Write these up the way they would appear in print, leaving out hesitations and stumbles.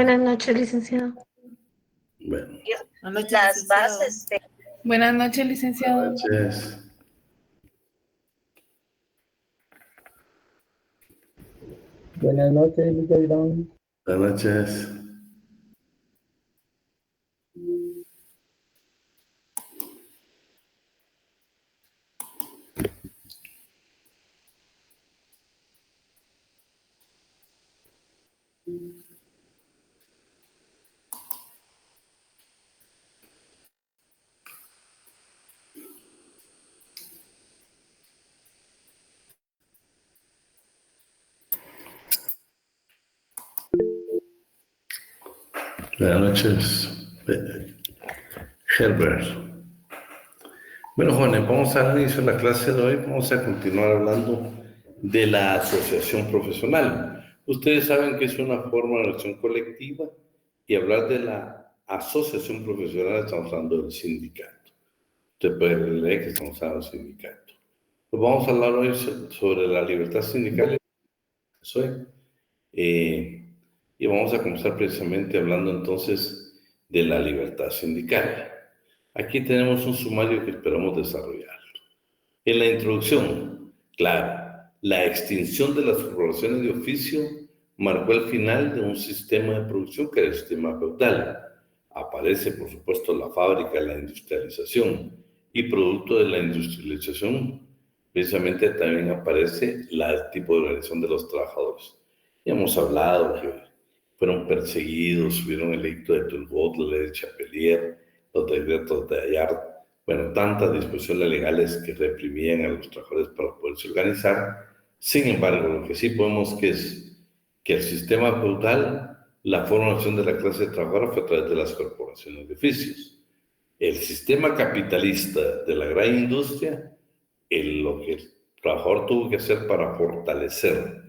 Buenas noches, licenciado. Bueno, Buenas noches, Las licenciado. bases de... Buenas noches, licenciado. buenas noches. Buenas noches, licenciado. Buenas noches. Buenas noches, Herbert. Bueno, jóvenes, vamos a dar inicio a la clase de hoy. Vamos a continuar hablando de la asociación profesional. Ustedes saben que es una forma de acción colectiva y hablar de la asociación profesional estamos hablando del sindicato. Usted puede leer que estamos hablando del sindicato. Pues vamos a hablar hoy sobre la libertad sindical. Y vamos a comenzar precisamente hablando entonces de la libertad sindical. Aquí tenemos un sumario que esperamos desarrollarlo. En la introducción, claro, la extinción de las corporaciones de oficio marcó el final de un sistema de producción que era el sistema feudal. Aparece, por supuesto, la fábrica, la industrialización, y producto de la industrialización, precisamente también aparece el tipo de organización de los trabajadores. Ya hemos hablado que fueron perseguidos, hubieron el edicto de Turgot, la ley de Chapelier, los decretos de Ayard, bueno, tantas disposiciones legales que reprimían a los trabajadores para poderse organizar. Sin embargo, lo que sí podemos que es que el sistema feudal, la formación de la clase trabajadora fue a través de las corporaciones de oficios. El sistema capitalista de la gran industria, lo que el trabajador tuvo que hacer para fortalecerse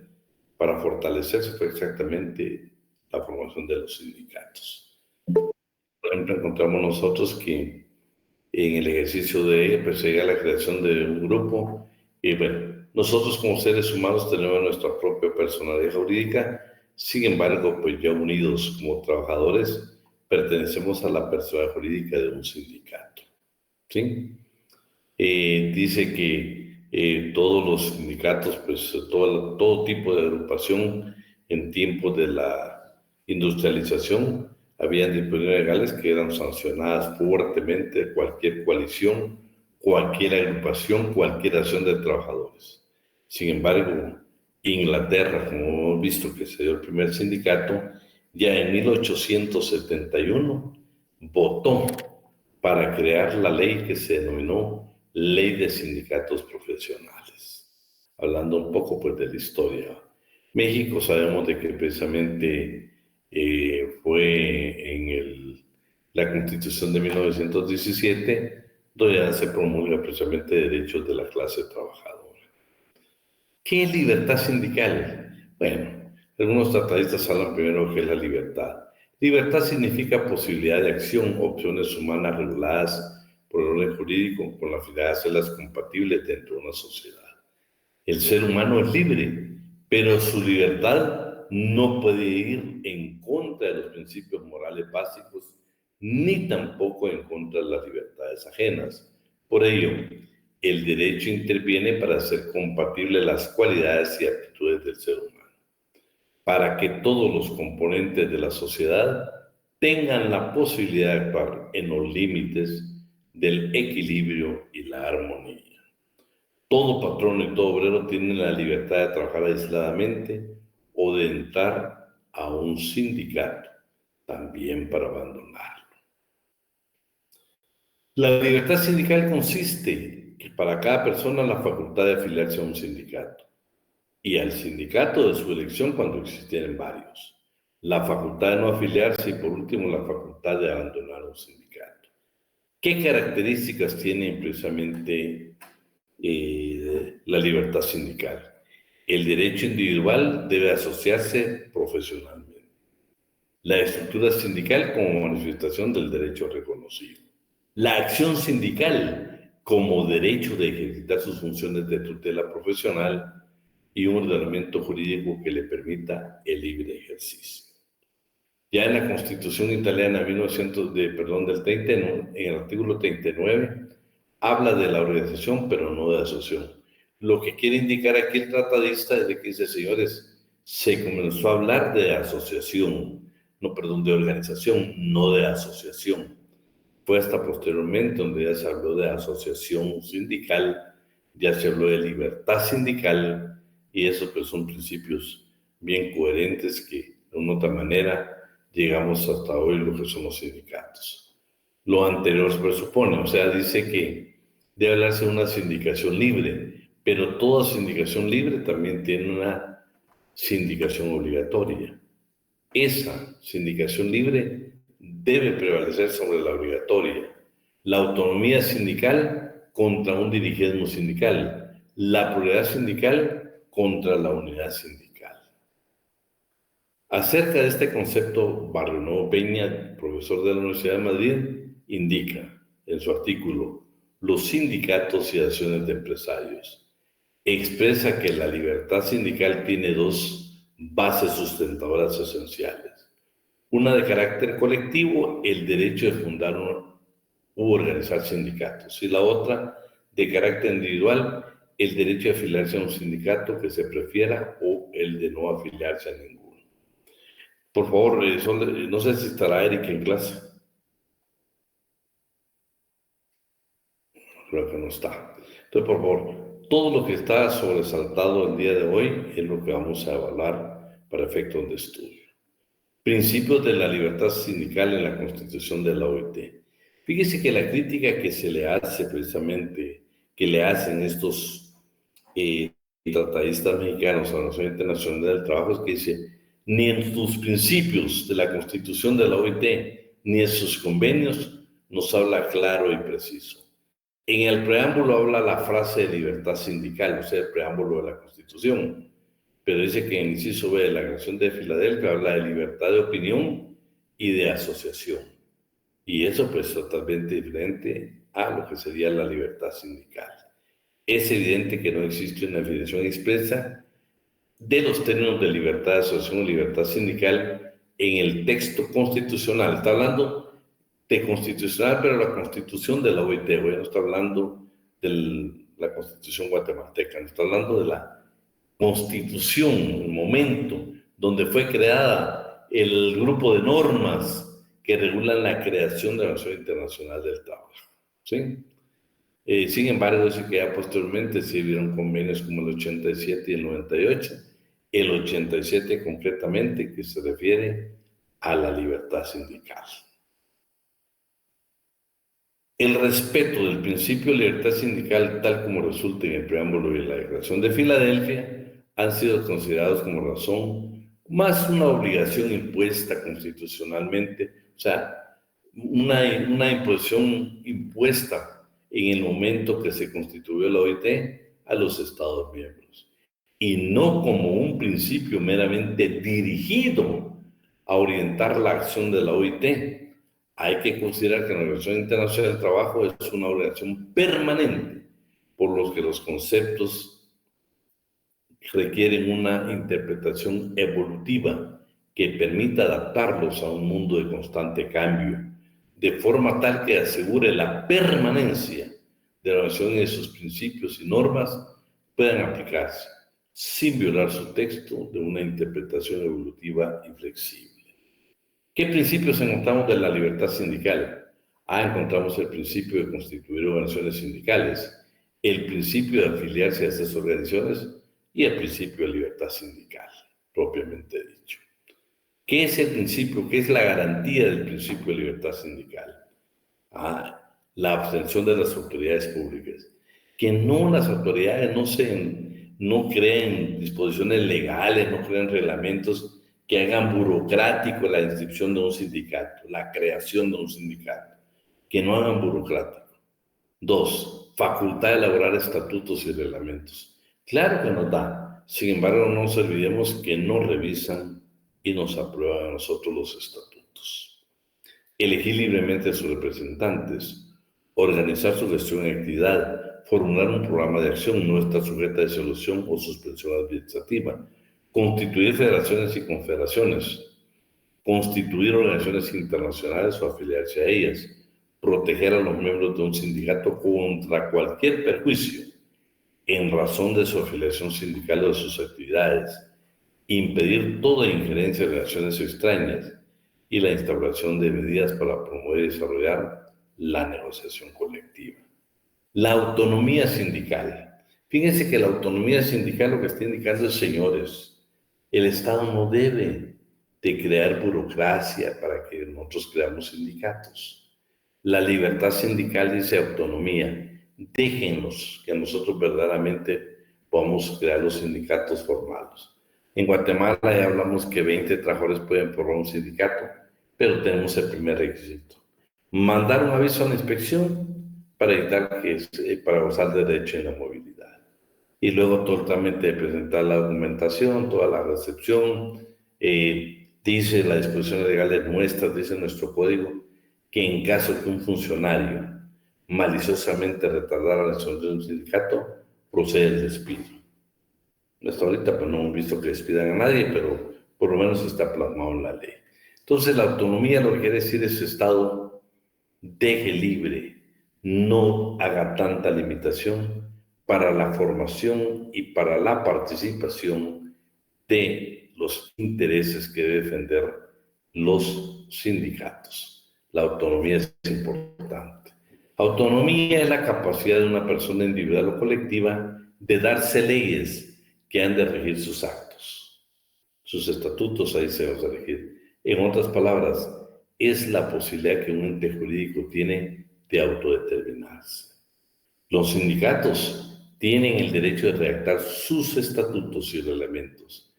fue exactamente la formación de los sindicatos. Por ejemplo, encontramos nosotros que en el ejercicio de perseguir la creación de un grupo, y bueno, nosotros como seres humanos tenemos nuestra propia personalidad jurídica, sin embargo, pues ya unidos como trabajadores, pertenecemos a la personalidad jurídica de un sindicato, ¿sí? Dice que todos los sindicatos, pues todo tipo de agrupación en tiempos de la industrialización, habían disposiciones legales que eran sancionadas fuertemente de cualquier coalición, cualquier agrupación, cualquier acción de trabajadores. Sin embargo, Inglaterra, como hemos visto que se dio el primer sindicato, ya en 1871 votó para crear la ley que se denominó Ley de Sindicatos Profesionales. Hablando un poco pues de la historia. México sabemos de que precisamente fue en la Constitución de 1917 donde ya se promulga precisamente derechos de la clase trabajadora. ¿Qué es libertad sindical? Bueno, algunos tratadistas hablan primero que es la libertad. Libertad significa posibilidad de acción, opciones humanas reguladas por el orden jurídico con la finalidad de hacerlas compatibles dentro de una sociedad. El ser humano es libre, pero su libertad no puede ir en contra de los principios morales básicos, ni tampoco en contra de las libertades ajenas. Por ello, el derecho interviene para hacer compatibles las cualidades y aptitudes del ser humano, para que todos los componentes de la sociedad tengan la posibilidad de actuar en los límites del equilibrio y la armonía. Todo patrón y todo obrero tiene la libertad de trabajar aisladamente o de entrar a un sindicato, también para abandonarlo. La libertad sindical consiste en para cada persona la facultad de afiliarse a un sindicato y al sindicato de su elección cuando existieran varios, la facultad de no afiliarse y por último la facultad de abandonar un sindicato. ¿Qué características tiene precisamente la libertad sindical? El derecho individual debe asociarse profesionalmente. La estructura sindical como manifestación del derecho reconocido. La acción sindical como derecho de ejercitar sus funciones de tutela profesional y un ordenamiento jurídico que le permita el libre ejercicio. Ya en la Constitución italiana del 39, en el artículo 39, habla de la organización, pero no de asociación. Lo que quiere indicar aquí el tratadista es de que dice, señores, se comenzó a hablar de asociación, de organización, no de asociación. Fue hasta posteriormente donde ya se habló de asociación sindical, ya se habló de libertad sindical, y eso pues son principios bien coherentes que de una u otra manera llegamos hasta hoy lo que son los sindicatos. Lo anterior se presupone, o sea, dice que debe hablarse de una sindicación libre, pero toda sindicación libre también tiene una sindicación obligatoria. Esa sindicación libre debe prevalecer sobre la obligatoria. La autonomía sindical contra un dirigismo sindical. La pluralidad sindical contra la unidad sindical. Acerca de este concepto, Barrionuevo Peña, profesor de la Universidad de Madrid, indica en su artículo Los sindicatos y acciones de empresarios. Expresa que la libertad sindical tiene dos bases sustentadoras esenciales. Una de carácter colectivo, el derecho de fundar u organizar sindicatos, y la otra de carácter individual, el derecho de afiliarse a un sindicato que se prefiera o el de no afiliarse a ninguno. Por favor, no sé si estará Eric en clase. Creo que no está. Entonces, por favor, todo lo que está sobresaltado el día de hoy es lo que vamos a evaluar para efectos de estudio. Principios de la libertad sindical en la Constitución de la OIT. Fíjese que la crítica que se le hace precisamente, que le hacen estos tratadistas mexicanos a la Organización Internacional del Trabajo, es que dice, ni en sus principios de la Constitución de la OIT, ni en sus convenios, nos habla claro y preciso. En el preámbulo habla la frase de libertad sindical, o sea, el preámbulo de la Constitución, pero dice que en el inciso B de la Declaración de Filadelfia habla de libertad de opinión y de asociación. Y eso pues es totalmente diferente a lo que sería la libertad sindical. Es evidente que no existe una definición expresa de los términos de libertad de asociación o libertad sindical en el texto constitucional. Está hablando de constitucional, pero la Constitución de la OIT, no está hablando de la Constitución guatemalteca, no está hablando de la Constitución, el momento donde fue creada el grupo de normas que regulan la creación de la Organización Internacional del Trabajo. ¿Sí? Sin embargo, dice que ya posteriormente se vieron convenios como el 87 y el 98. El 87 concretamente, que se refiere a la libertad sindical. El respeto del principio de libertad sindical, tal como resulta en el preámbulo de la Declaración de Filadelfia, han sido considerados como razón más una obligación impuesta constitucionalmente, o sea, una imposición impuesta en el momento que se constituyó la OIT a los Estados miembros, y no como un principio meramente dirigido a orientar la acción de la OIT. Hay que considerar que la Organización Internacional del Trabajo es una organización permanente, por lo que los conceptos requieren una interpretación evolutiva que permita adaptarlos a un mundo de constante cambio, de forma tal que asegure la permanencia de la organización y de sus principios y normas puedan aplicarse, sin violar su texto de una interpretación evolutiva y flexible. ¿Qué principios encontramos de la libertad sindical? Encontramos el principio de constituir organizaciones sindicales, el principio de afiliarse a esas organizaciones y el principio de libertad sindical, propiamente dicho. ¿Qué es el principio? ¿Qué es la garantía del principio de libertad sindical? La abstención de las autoridades públicas. Que las autoridades no creen disposiciones legales, no creen reglamentos que hagan burocrático la inscripción de un sindicato, la creación de un sindicato, que no hagan burocrático. 2, facultad de elaborar estatutos y reglamentos. Claro que nos da, sin embargo no nos olvidemos que no revisan y nos aprueban a nosotros los estatutos. Elegir libremente a sus representantes, organizar su gestión y actividad, formular un programa de acción, no está sujeta a disolución o suspensión administrativa, constituir federaciones y confederaciones, constituir organizaciones internacionales o afiliarse a ellas, proteger a los miembros de un sindicato contra cualquier perjuicio en razón de su afiliación sindical o de sus actividades, impedir toda injerencia en relaciones extrañas y la instauración de medidas para promover y desarrollar la negociación colectiva. La autonomía sindical. Fíjense que la autonomía sindical lo que está indicando es, señores, el Estado no debe de crear burocracia para que nosotros creamos sindicatos. La libertad sindical dice autonomía. Déjenlos que nosotros verdaderamente podamos crear los sindicatos formales. En Guatemala ya hablamos que 20 trabajadores pueden formar un sindicato, pero tenemos el primer requisito. Mandar un aviso a la inspección para evitar para gozar de derecho en la movilidad. Y luego todo el trámite de presentar la documentación, toda la recepción. Dice la disposición legal de nuestras, dice nuestro código, que en caso que un funcionario maliciosamente retardara la resolución de un sindicato, procede el despido. Hasta ahorita pues no hemos visto que despidan a nadie, pero por lo menos está plasmado en la ley. Entonces la autonomía lo que quiere decir es Estado deje libre, no haga tanta limitación para la formación y para la participación de los intereses que deben defender los sindicatos. La autonomía es importante. Autonomía es la capacidad de una persona individual o colectiva de darse leyes que han de regir sus actos. Sus estatutos ahí se van a regir. En otras palabras, es la posibilidad que un ente jurídico tiene de autodeterminarse. Los sindicatos tienen el derecho de redactar sus estatutos y reglamentos,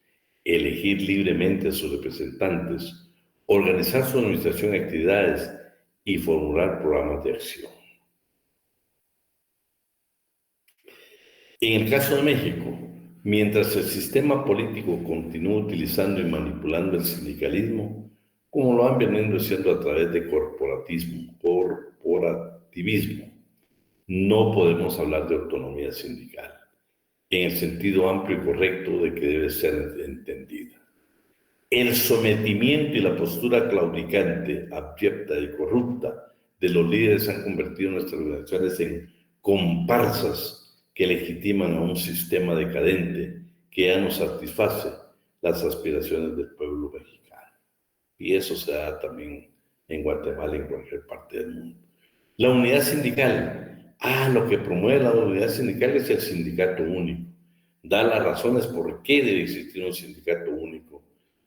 elegir libremente a sus representantes, organizar su administración y actividades y formular programas de acción. En el caso de México, mientras el sistema político continúa utilizando y manipulando el sindicalismo, como lo han venido haciendo a través de corporativismo, no podemos hablar de autonomía sindical, en el sentido amplio y correcto de que debe ser entendida. El sometimiento y la postura claudicante, abyecta y corrupta de los líderes han convertido nuestras organizaciones en comparsas que legitiman a un sistema decadente que ya no satisface las aspiraciones del pueblo mexicano. Y eso se da también en Guatemala y en cualquier parte del mundo. La unidad sindical. Lo que promueve la unidad sindical es el sindicato único. Da las razones por qué debe existir un sindicato único.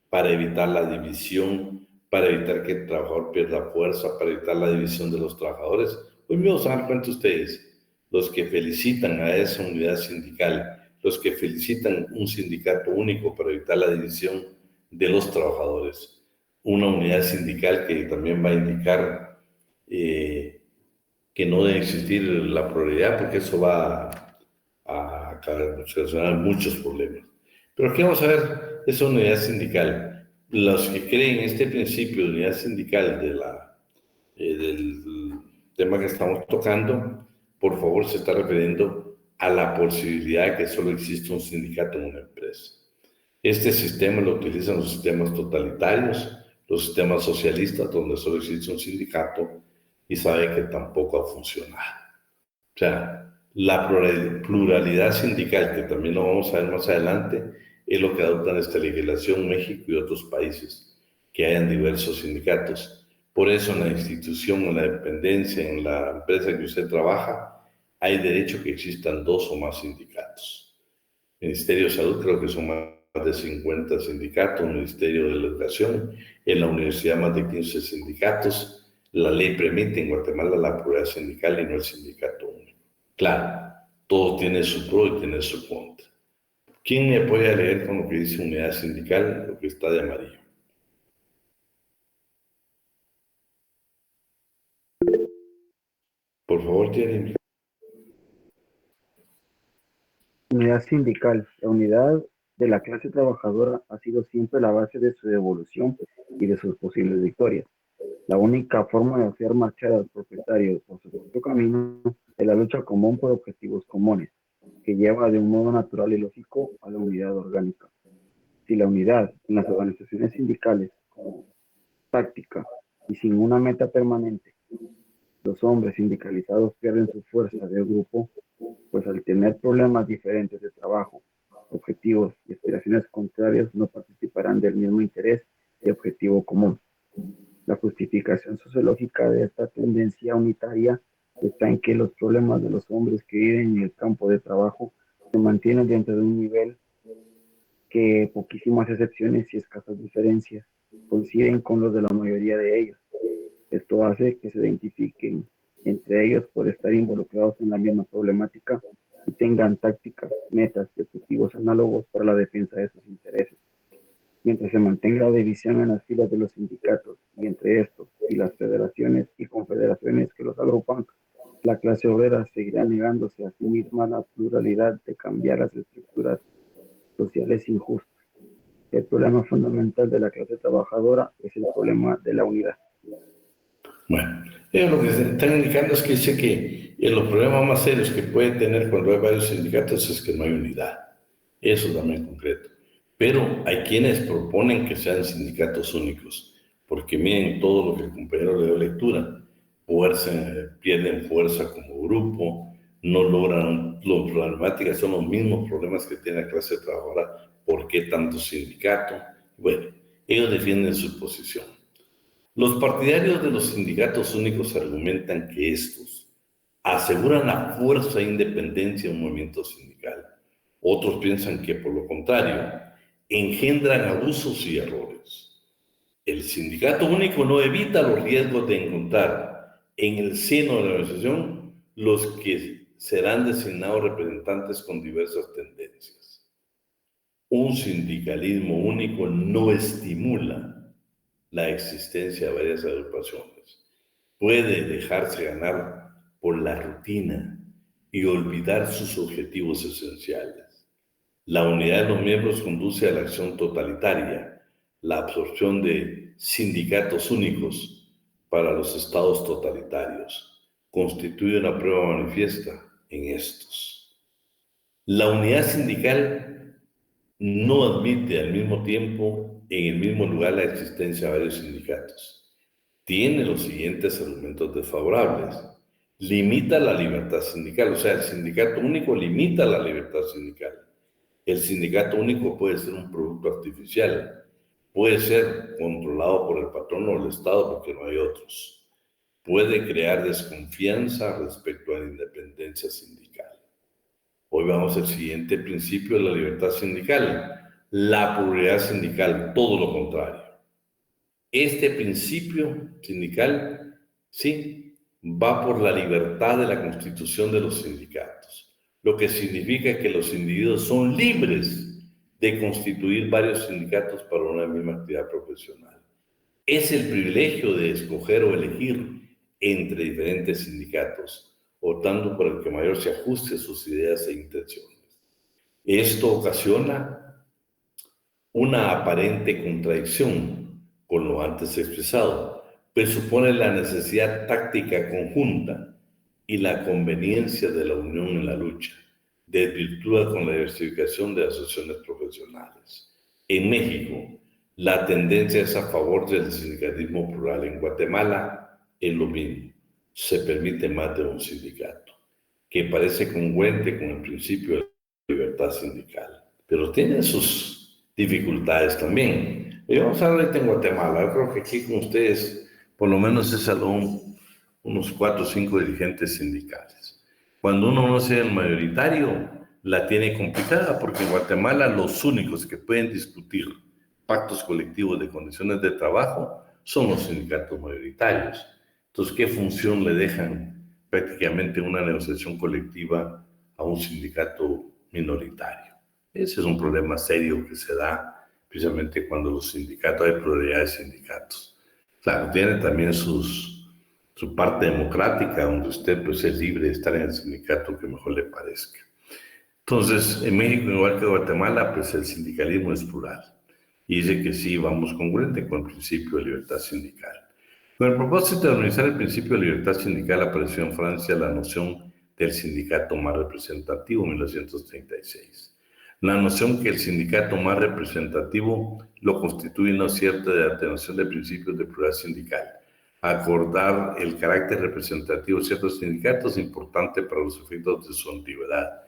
Para evitar la división, para evitar que el trabajador pierda fuerza, para evitar la división de los trabajadores. Hoy mismo se dan cuenta ustedes, los que felicitan a esa unidad sindical, los que felicitan un sindicato único para evitar la división de los trabajadores. Una unidad sindical que también va a indicar que no debe existir la pluralidad, porque eso va a ocasionar muchos problemas. Pero aquí vamos a ver esa unidad sindical. Los que creen este principio de unidad sindical del tema que estamos tocando, por favor se está refiriendo a la posibilidad de que solo exista un sindicato en una empresa. Este sistema lo utilizan los sistemas totalitarios, los sistemas socialistas, donde solo existe un sindicato, y sabe que tampoco ha funcionado. O sea, la pluralidad sindical, que también lo vamos a ver más adelante, es lo que adoptan esta legislación México y otros países, que hayan diversos sindicatos. Por eso en la institución, en la dependencia, en la empresa que usted trabaja, hay derecho que existan 2 o más sindicatos. El Ministerio de Salud creo que son más de 50 sindicatos, el Ministerio de la Educación, en la universidad más de 15 sindicatos. La ley permite en Guatemala la pluralidad sindical y no el sindicato único. Claro, todo tiene su pro y tiene su contra. ¿Quién me puede leer con lo que dice unidad sindical, lo que está de amarillo? Por favor, Jeremy. Unidad sindical. La unidad de la clase trabajadora ha sido siempre la base de su evolución y de sus posibles victorias. La única forma de hacer marchar al propietario por su propio camino es la lucha común por objetivos comunes, que lleva de un modo natural y lógico a la unidad orgánica. Si la unidad en las organizaciones sindicales, como táctica y sin una meta permanente, los hombres sindicalizados pierden su fuerza de grupo, pues al tener problemas diferentes de trabajo, objetivos y aspiraciones contrarias no participarán del mismo interés y objetivo común. La justificación sociológica de esta tendencia unitaria está en que los problemas de los hombres que viven en el campo de trabajo se mantienen dentro de un nivel que poquísimas excepciones y escasas diferencias coinciden con los de la mayoría de ellos. Esto hace que se identifiquen entre ellos por estar involucrados en la misma problemática y tengan tácticas, metas y objetivos análogos para la defensa de sus intereses. Mientras se mantenga la división en las filas de los sindicatos y entre estos y las federaciones y confederaciones que los agrupan, la clase obrera seguirá negándose a sí misma la pluralidad de cambiar las estructuras sociales injustas. El problema fundamental de la clase trabajadora es el problema de la unidad. Bueno, lo que están indicando es que dice que los problemas más serios que puede tener cuando hay varios sindicatos es que no hay unidad. Eso también es concreto. Pero hay quienes proponen que sean sindicatos únicos, porque miren todo lo que el compañero le dio lectura. Pierden fuerza como grupo, no logran, las problemáticas son los mismos problemas que tiene la clase trabajadora. ¿Por qué tanto sindicato? Bueno, ellos defienden su posición. Los partidarios de los sindicatos únicos argumentan que estos aseguran la fuerza e independencia de un movimiento sindical. Otros piensan que, por lo contrario, engendran abusos y errores. El sindicato único no evita los riesgos de encontrar en el seno de la organización los que serán designados representantes con diversas tendencias. Un sindicalismo único no estimula la existencia de varias agrupaciones. Puede dejarse ganar por la rutina y olvidar sus objetivos esenciales. La unidad de los miembros conduce a la acción totalitaria, la absorción de sindicatos únicos para los estados totalitarios. Constituye una prueba manifiesta en estos. La unidad sindical no admite al mismo tiempo en el mismo lugar la existencia de varios sindicatos. Tiene los siguientes argumentos desfavorables. Limita la libertad sindical, o sea, el sindicato único limita la libertad sindical. El sindicato único puede ser un producto artificial, puede ser controlado por el patrón o el Estado porque no hay otros. Puede crear desconfianza respecto a la independencia sindical. Hoy vamos al siguiente principio de la libertad sindical, la pluralidad sindical, todo lo contrario. Este principio sindical, sí, va por la libertad de la constitución de los sindicatos, lo que significa que los individuos son libres de constituir varios sindicatos para una misma actividad profesional. Es el privilegio de escoger o elegir entre diferentes sindicatos, optando por el que mayor se ajuste a sus ideas e intenciones. Esto ocasiona una aparente contradicción con lo antes expresado, pues supone la necesidad táctica conjunta y la conveniencia de la unión en la lucha, desvirtúa con la diversificación de asociaciones profesionales. En México, la tendencia es a favor del sindicalismo plural. En Guatemala es lo mismo, se permite más de un sindicato, que parece congruente con el principio de libertad sindical, pero tiene sus dificultades también. Y vamos a ver en Guatemala. Yo creo que aquí con ustedes, por lo menos es unos 4 o 5 dirigentes sindicales. Cuando uno no sea el mayoritario, la tiene complicada, porque en Guatemala los únicos que pueden discutir pactos colectivos de condiciones de trabajo son los sindicatos mayoritarios. Entonces, ¿qué función le dejan prácticamente una negociación colectiva a un sindicato minoritario? Ese es un problema serio que se da precisamente cuando los sindicatos, hay pluralidad de sindicatos. Claro, tiene también su parte democrática, donde usted pues, es libre de estar en el sindicato que mejor le parezca. Entonces, en México, igual que en Guatemala, pues el sindicalismo es plural. Y dice que sí, vamos congruente con el principio de libertad sindical. Con el propósito de organizar el principio de libertad sindical, apareció en Francia la noción del sindicato más representativo en 1936. La noción que el sindicato más representativo lo constituye una cierta atenuación de principios de pluralidad sindical. Acordar el carácter representativo de ciertos sindicatos es importante para los efectos de su antigüedad.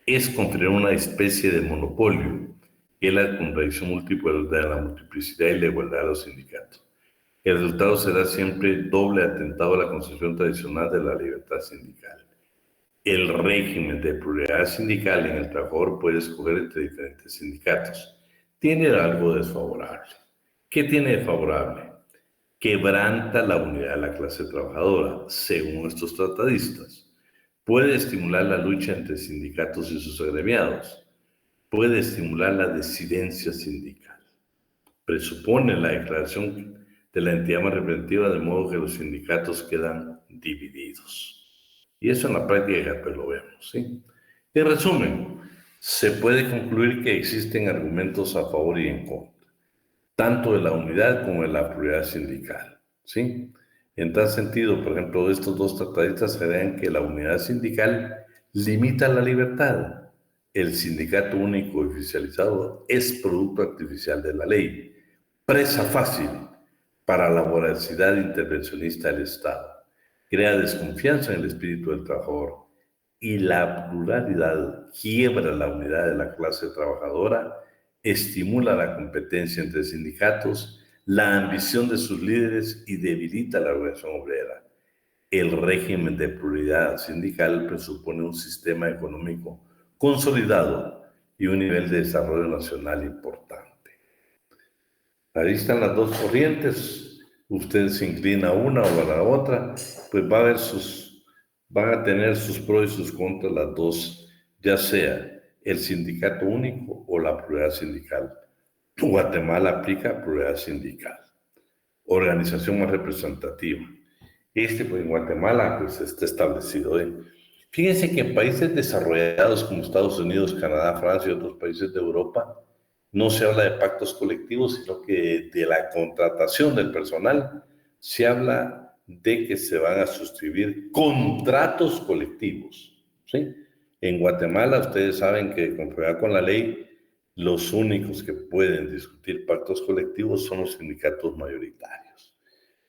Es conferir una especie de monopolio, que es la contradicción múltiple de la multiplicidad y la igualdad de los sindicatos. El resultado será siempre doble atentado a la concepción tradicional de la libertad sindical. El régimen de pluralidad sindical en el trabajador puede escoger entre diferentes sindicatos. Tiene algo desfavorable. ¿Qué tiene de favorable? Quebranta la unidad de la clase trabajadora, según estos tratadistas. Puede estimular la lucha entre sindicatos y sus agremiados. Puede estimular la disidencia sindical. Presupone la declaración de la entidad más representativa, de modo que los sindicatos quedan divididos. Y eso en la práctica pues lo vemos, ¿sí? En resumen, se puede concluir que existen argumentos a favor y en contra, tanto de la unidad como de la pluralidad sindical, ¿sí? En tal sentido, por ejemplo, estos dos tratadistas crean que la unidad sindical limita la libertad. El sindicato único y oficializado es producto artificial de la ley, presa fácil para la voracidad intervencionista del Estado. Crea desconfianza en el espíritu del trabajador y la pluralidad quiebra la unidad de la clase trabajadora, estimula la competencia entre sindicatos, la ambición de sus líderes y debilita la organización obrera. El régimen de pluralidad sindical presupone un sistema económico consolidado y un nivel de desarrollo nacional importante. Ahí están las dos corrientes. Usted se inclina a una o a la otra, pues van a tener sus pros y sus contras las dos, ya sea el sindicato único o la pluralidad sindical. Guatemala aplica pluralidad sindical, organización más representativa. Pues en Guatemala pues está establecido. Fíjense que en países desarrollados como Estados Unidos, Canadá, Francia y otros países de Europa, no se habla de pactos colectivos, sino que de la contratación del personal se habla de que se van a suscribir contratos colectivos, ¿sí? En Guatemala, ustedes saben que conforme con la ley, los únicos que pueden discutir pactos colectivos son los sindicatos mayoritarios.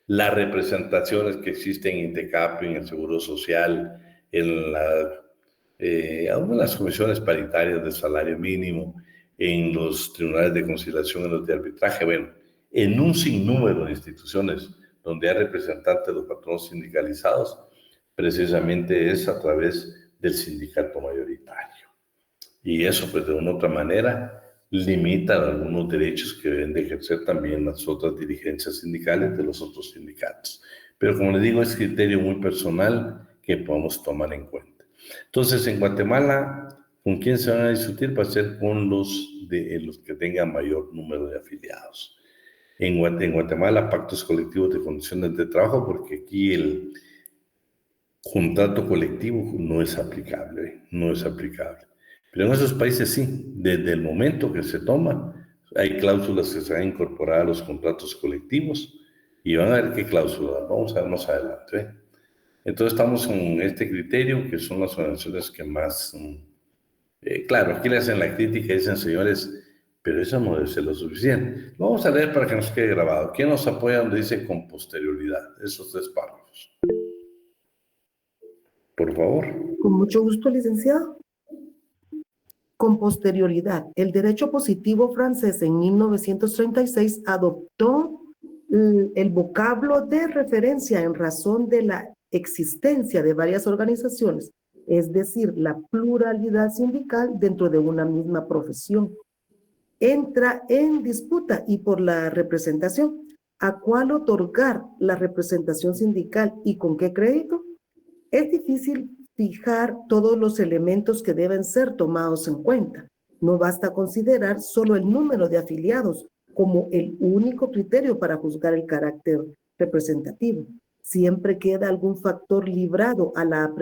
Las representaciones que existen en INTECAPI, en el Seguro Social, en las comisiones paritarias de salario mínimo, en los tribunales de conciliación, en los de arbitraje, bueno, en un sinnúmero de instituciones donde hay representantes de los patronos sindicalizados, precisamente es a través del sindicato mayoritario. Y eso, pues, de una u otra manera, limita algunos derechos que deben de ejercer también las otras dirigencias sindicales de los otros sindicatos. Pero, como les digo, es criterio muy personal que podemos tomar en cuenta. Entonces, en Guatemala, ¿con quién se van a discutir? Va a ser con los que tengan mayor número de afiliados. En Guatemala, pactos colectivos de condiciones de trabajo, porque aquí el contrato colectivo no es aplicable, no es aplicable. Pero en esos países sí, desde el momento que se toma, hay cláusulas que se van a incorporar a los contratos colectivos y van a ver qué cláusulas, vamos a ver más adelante, ¿eh? Entonces estamos en este criterio, que son las organizaciones que más... claro, aquí le hacen la crítica y dicen, señores, pero eso no debe ser lo suficiente. Lo vamos a leer para que nos quede grabado. ¿Quién nos apoya donde dice con posterioridad? Esos 3 párrafos. Por favor. Con mucho gusto, licenciado. Con posterioridad, el derecho positivo francés en 1936 adoptó el vocablo de referencia en razón de la existencia de varias organizaciones, es decir, la pluralidad sindical dentro de una misma profesión. Entra en disputa y por la representación. ¿A cuál otorgar la representación sindical y con qué crédito? Es difícil fijar todos los elementos que deben ser tomados en cuenta. No basta considerar solo el número de afiliados como el único criterio para juzgar el carácter representativo. Siempre queda algún factor librado a la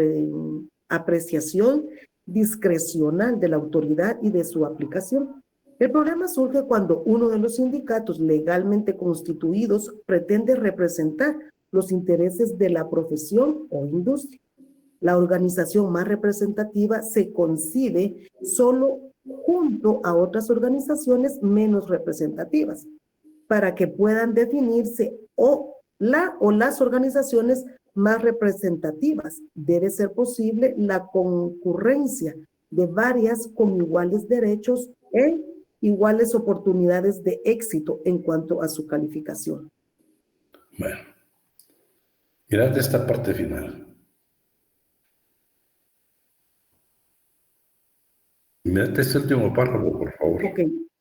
apreciación discrecional de la autoridad y de su aplicación. El problema surge cuando uno de los sindicatos legalmente constituidos pretende representar los intereses de la profesión o industria. La organización más representativa se concibe solo junto a otras organizaciones menos representativas, para que puedan definirse las organizaciones más representativas. Debe ser posible la concurrencia de varias con iguales derechos e iguales oportunidades de éxito en cuanto a su calificación. Bueno, mirad esta parte final. Mirad este último párrafo, por favor.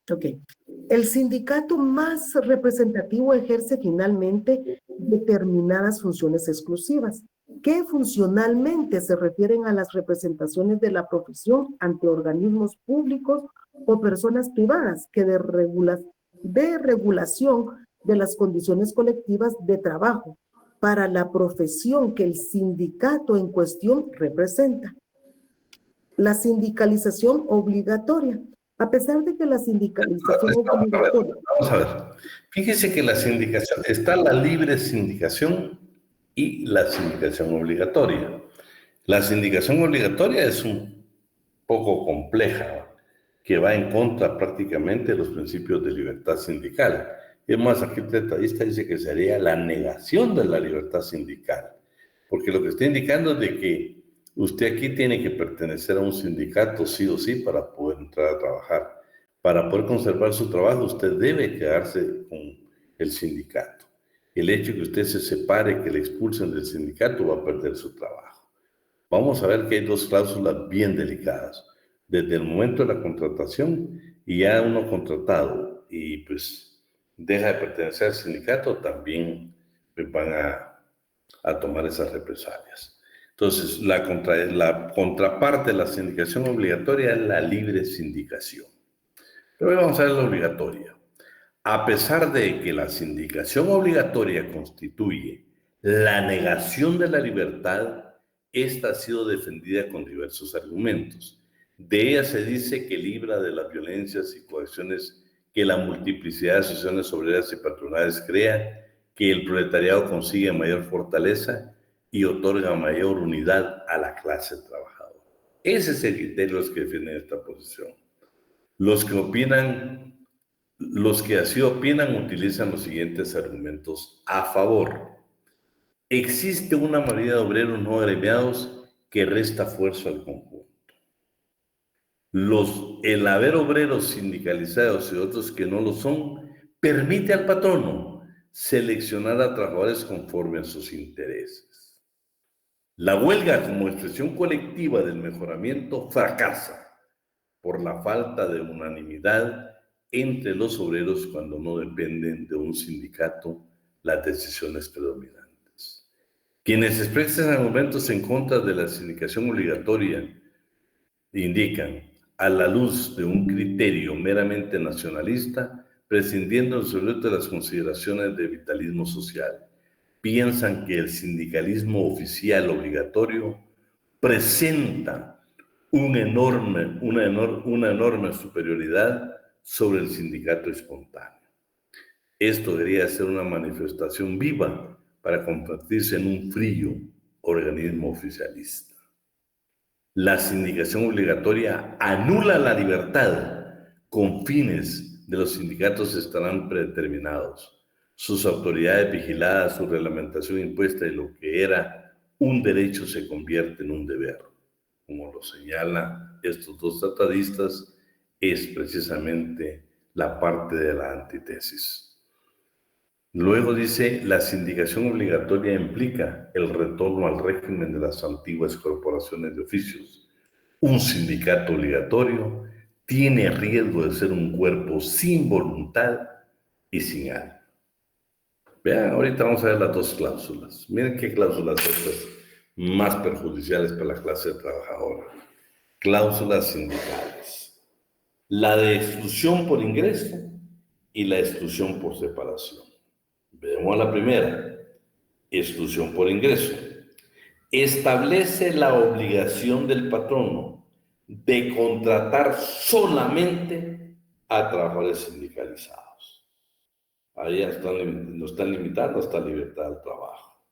Ok. El sindicato más representativo ejerce finalmente determinadas funciones exclusivas, que funcionalmente se refieren a las representaciones de la profesión ante organismos públicos o personas privadas que de regulación de las condiciones colectivas de trabajo para la profesión que el sindicato en cuestión representa. La sindicalización obligatoria. A pesar de que la sindicalización obligatoria... Vamos a ver. Fíjese que la sindicación, está la libre sindicación y la sindicación obligatoria. La sindicación obligatoria es un poco compleja, que va en contra prácticamente de los principios de libertad sindical. Es más, aquí el tratadista dice que sería la negación de la libertad sindical, porque lo que está indicando es de que usted aquí tiene que pertenecer a un sindicato sí o sí para poder entrar a trabajar. Para poder conservar su trabajo, usted debe quedarse con el sindicato. El hecho de que usted se separe, que le expulsen del sindicato, va a perder su trabajo. Vamos a ver que hay dos cláusulas bien delicadas. Desde el momento de la contratación, y ya uno contratado y pues deja de pertenecer al sindicato, también pues, van a tomar esas represalias. Entonces, la contraparte de la sindicación obligatoria es la libre sindicación. Pero hoy vamos a ver la obligatoria. A pesar de que la sindicación obligatoria constituye la negación de la libertad, esta ha sido defendida con diversos argumentos. De ella se dice que libra de las violencias y coacciones que la multiplicidad de asociaciones obreras y patronales crea, que el proletariado consigue mayor fortaleza y otorga mayor unidad a la clase trabajadora. Ese es el criterio de los que defienden esta posición. Los que así opinan utilizan los siguientes argumentos a favor. Existe una mayoría de obreros no agremiados que resta fuerza al conjunto. El haber obreros sindicalizados y otros que no lo son permite al patrono seleccionar a trabajadores conforme a sus intereses. La huelga como expresión colectiva del mejoramiento fracasa por la falta de unanimidad entre los obreros cuando no dependen de un sindicato las decisiones predominantes. Quienes expresan argumentos en contra de la sindicación obligatoria indican, a la luz de un criterio meramente nacionalista, prescindiendo de las consideraciones de vitalismo social, piensan que el sindicalismo oficial obligatorio presenta una enorme superioridad sobre el sindicato espontáneo. Esto debería ser una manifestación viva para convertirse en un frío organismo oficialista. La sindicación obligatoria anula la libertad con fines de los sindicatos estarán predeterminados, sus autoridades vigiladas, su reglamentación impuesta y lo que era un derecho se convierte en un deber. Como lo señalan estos dos tratadistas, es precisamente la parte de la antítesis. Luego dice, la sindicación obligatoria implica el retorno al régimen de las antiguas corporaciones de oficios. Un sindicato obligatorio tiene riesgo de ser un cuerpo sin voluntad y sin alma. Vean, ahorita vamos a ver las dos cláusulas. Miren qué cláusulas son estas más perjudiciales para la clase trabajadora. Cláusulas sindicales. La de exclusión por ingreso y la exclusión por separación. Veamos la primera, exclusión por ingreso. Establece la obligación del patrono de contratar solamente a trabajadores sindicalizados. Ahí nos están limitando hasta la libertad del trabajo,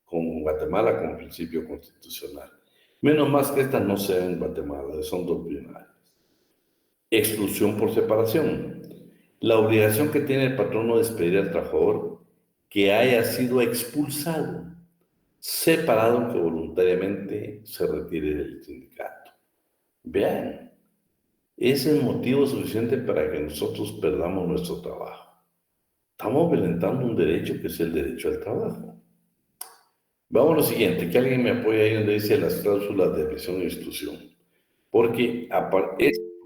con Guatemala como principio constitucional. Menos más que estas no se ven en Guatemala, son doctrinarias. Exclusión por separación. La obligación que tiene el patrono de despedir al trabajador que haya sido expulsado, separado, que voluntariamente se retire del sindicato. Vean, ese es motivo suficiente para que nosotros perdamos nuestro trabajo. Estamos violentando un derecho que es el derecho al trabajo. Vamos a lo siguiente, que alguien me apoye ahí donde dice las cláusulas de presión y exclusión. Porque, por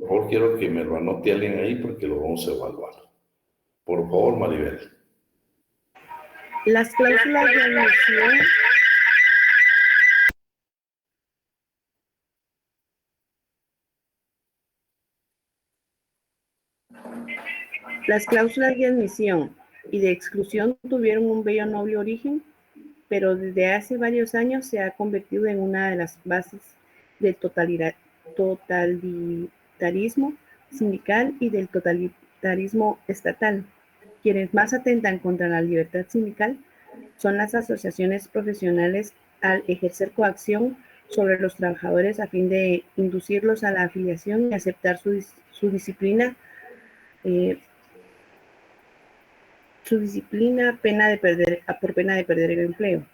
favor, quiero que me lo anote alguien ahí porque lo vamos a evaluar. Por favor, Maribel. Las cláusulas de admisión. Las cláusulas de admisión y de exclusión tuvieron un bello noble origen, pero desde hace varios años se ha convertido en una de las bases del totalitarismo sindical y del totalitarismo estatal. Quienes más atentan contra la libertad sindical son las asociaciones profesionales al ejercer coacción sobre los trabajadores a fin de inducirlos a la afiliación y aceptar su disciplina por pena de perder el empleo.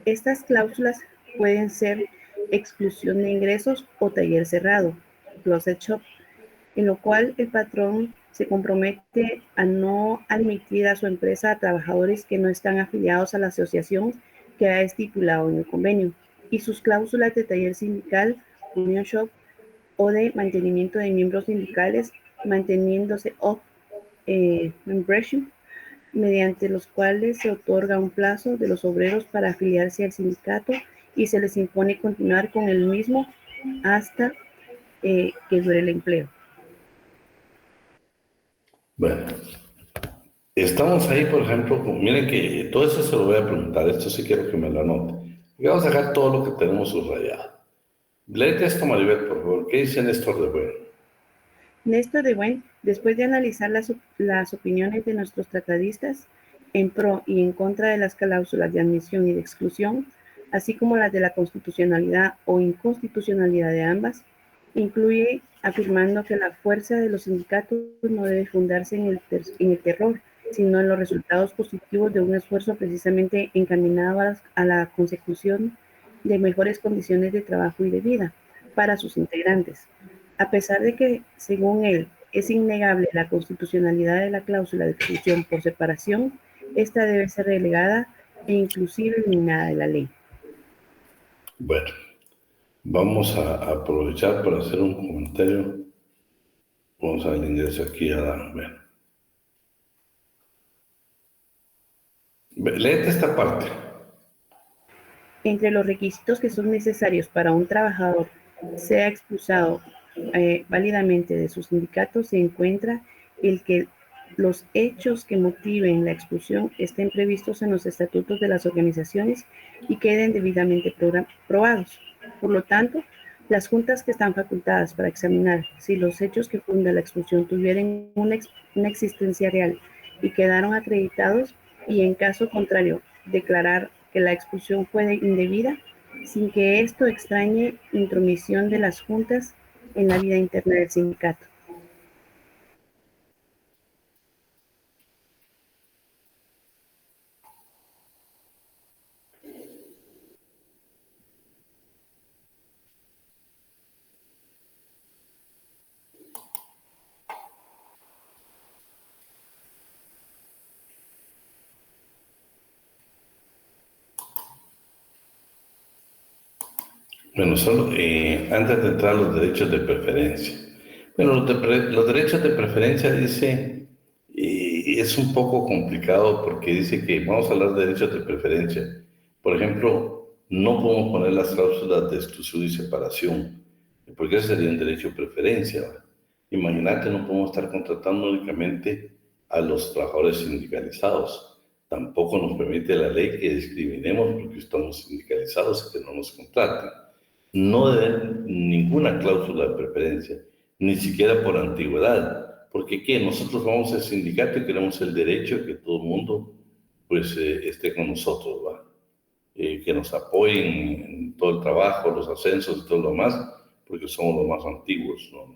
Estas cláusulas pueden ser exclusión de ingresos o taller cerrado, closet shop, en lo cual el patrón se compromete a no admitir a su empresa a trabajadores que no están afiliados a la asociación que ha estipulado en el convenio, y sus cláusulas de taller sindical, union shop o de mantenimiento de miembros sindicales, manteniéndose off membership, mediante los cuales se otorga un plazo de los obreros para afiliarse al sindicato y se les impone continuar con el mismo hasta que dure el empleo. Bueno, estamos ahí, por ejemplo, miren que todo eso se lo voy a preguntar, esto sí quiero que me lo anote. Y vamos a dejar todo lo que tenemos subrayado. Léete esto, Maribel, por favor. ¿Qué dice Néstor de Buen? Néstor de Buen, después de analizar las opiniones de nuestros tratadistas en pro y en contra de las cláusulas de admisión y de exclusión, así como las de la constitucionalidad o inconstitucionalidad de ambas, incluye afirmando que la fuerza de los sindicatos no debe fundarse en el terror, sino en los resultados positivos de un esfuerzo precisamente encaminado a la consecución de mejores condiciones de trabajo y de vida para sus integrantes. A pesar de que, según él, es innegable la constitucionalidad de la cláusula de exclusión por separación, esta debe ser relegada e inclusive eliminada de la ley. Bueno, vamos a aprovechar para hacer un comentario. Vamos a darle ingreso aquí a Dan. Léete esta parte. Entre los requisitos que son necesarios para un trabajador sea expulsado válidamente de su sindicato se encuentra el que los hechos que motiven la expulsión estén previstos en los estatutos de las organizaciones y queden debidamente probados. Por lo tanto, las juntas que están facultadas para examinar si los hechos que fundan la expulsión tuvieran una existencia real y quedaron acreditados, y en caso contrario, declarar que la expulsión fue indebida, sin que esto extrañe intromisión de las juntas en la vida interna del sindicato. Bueno, solo antes de entrar a los derechos de preferencia. Bueno, los derechos de preferencia dice, es un poco complicado porque dice que vamos a hablar de derechos de preferencia. Por ejemplo, no podemos poner las cláusulas de exclusión y separación, porque ese sería un derecho de preferencia, ¿verdad? Imagínate, no podemos estar contratando únicamente a los trabajadores sindicalizados. Tampoco nos permite la ley que discriminemos porque estamos sindicalizados y que no nos contraten. No debe ninguna cláusula de preferencia, ni siquiera por antigüedad, porque ¿qué? Nosotros vamos al sindicato y queremos el derecho de que todo el mundo pues esté con nosotros, ¿va? Que nos apoyen en todo el trabajo, los ascensos y todo lo demás, porque somos los más antiguos, no.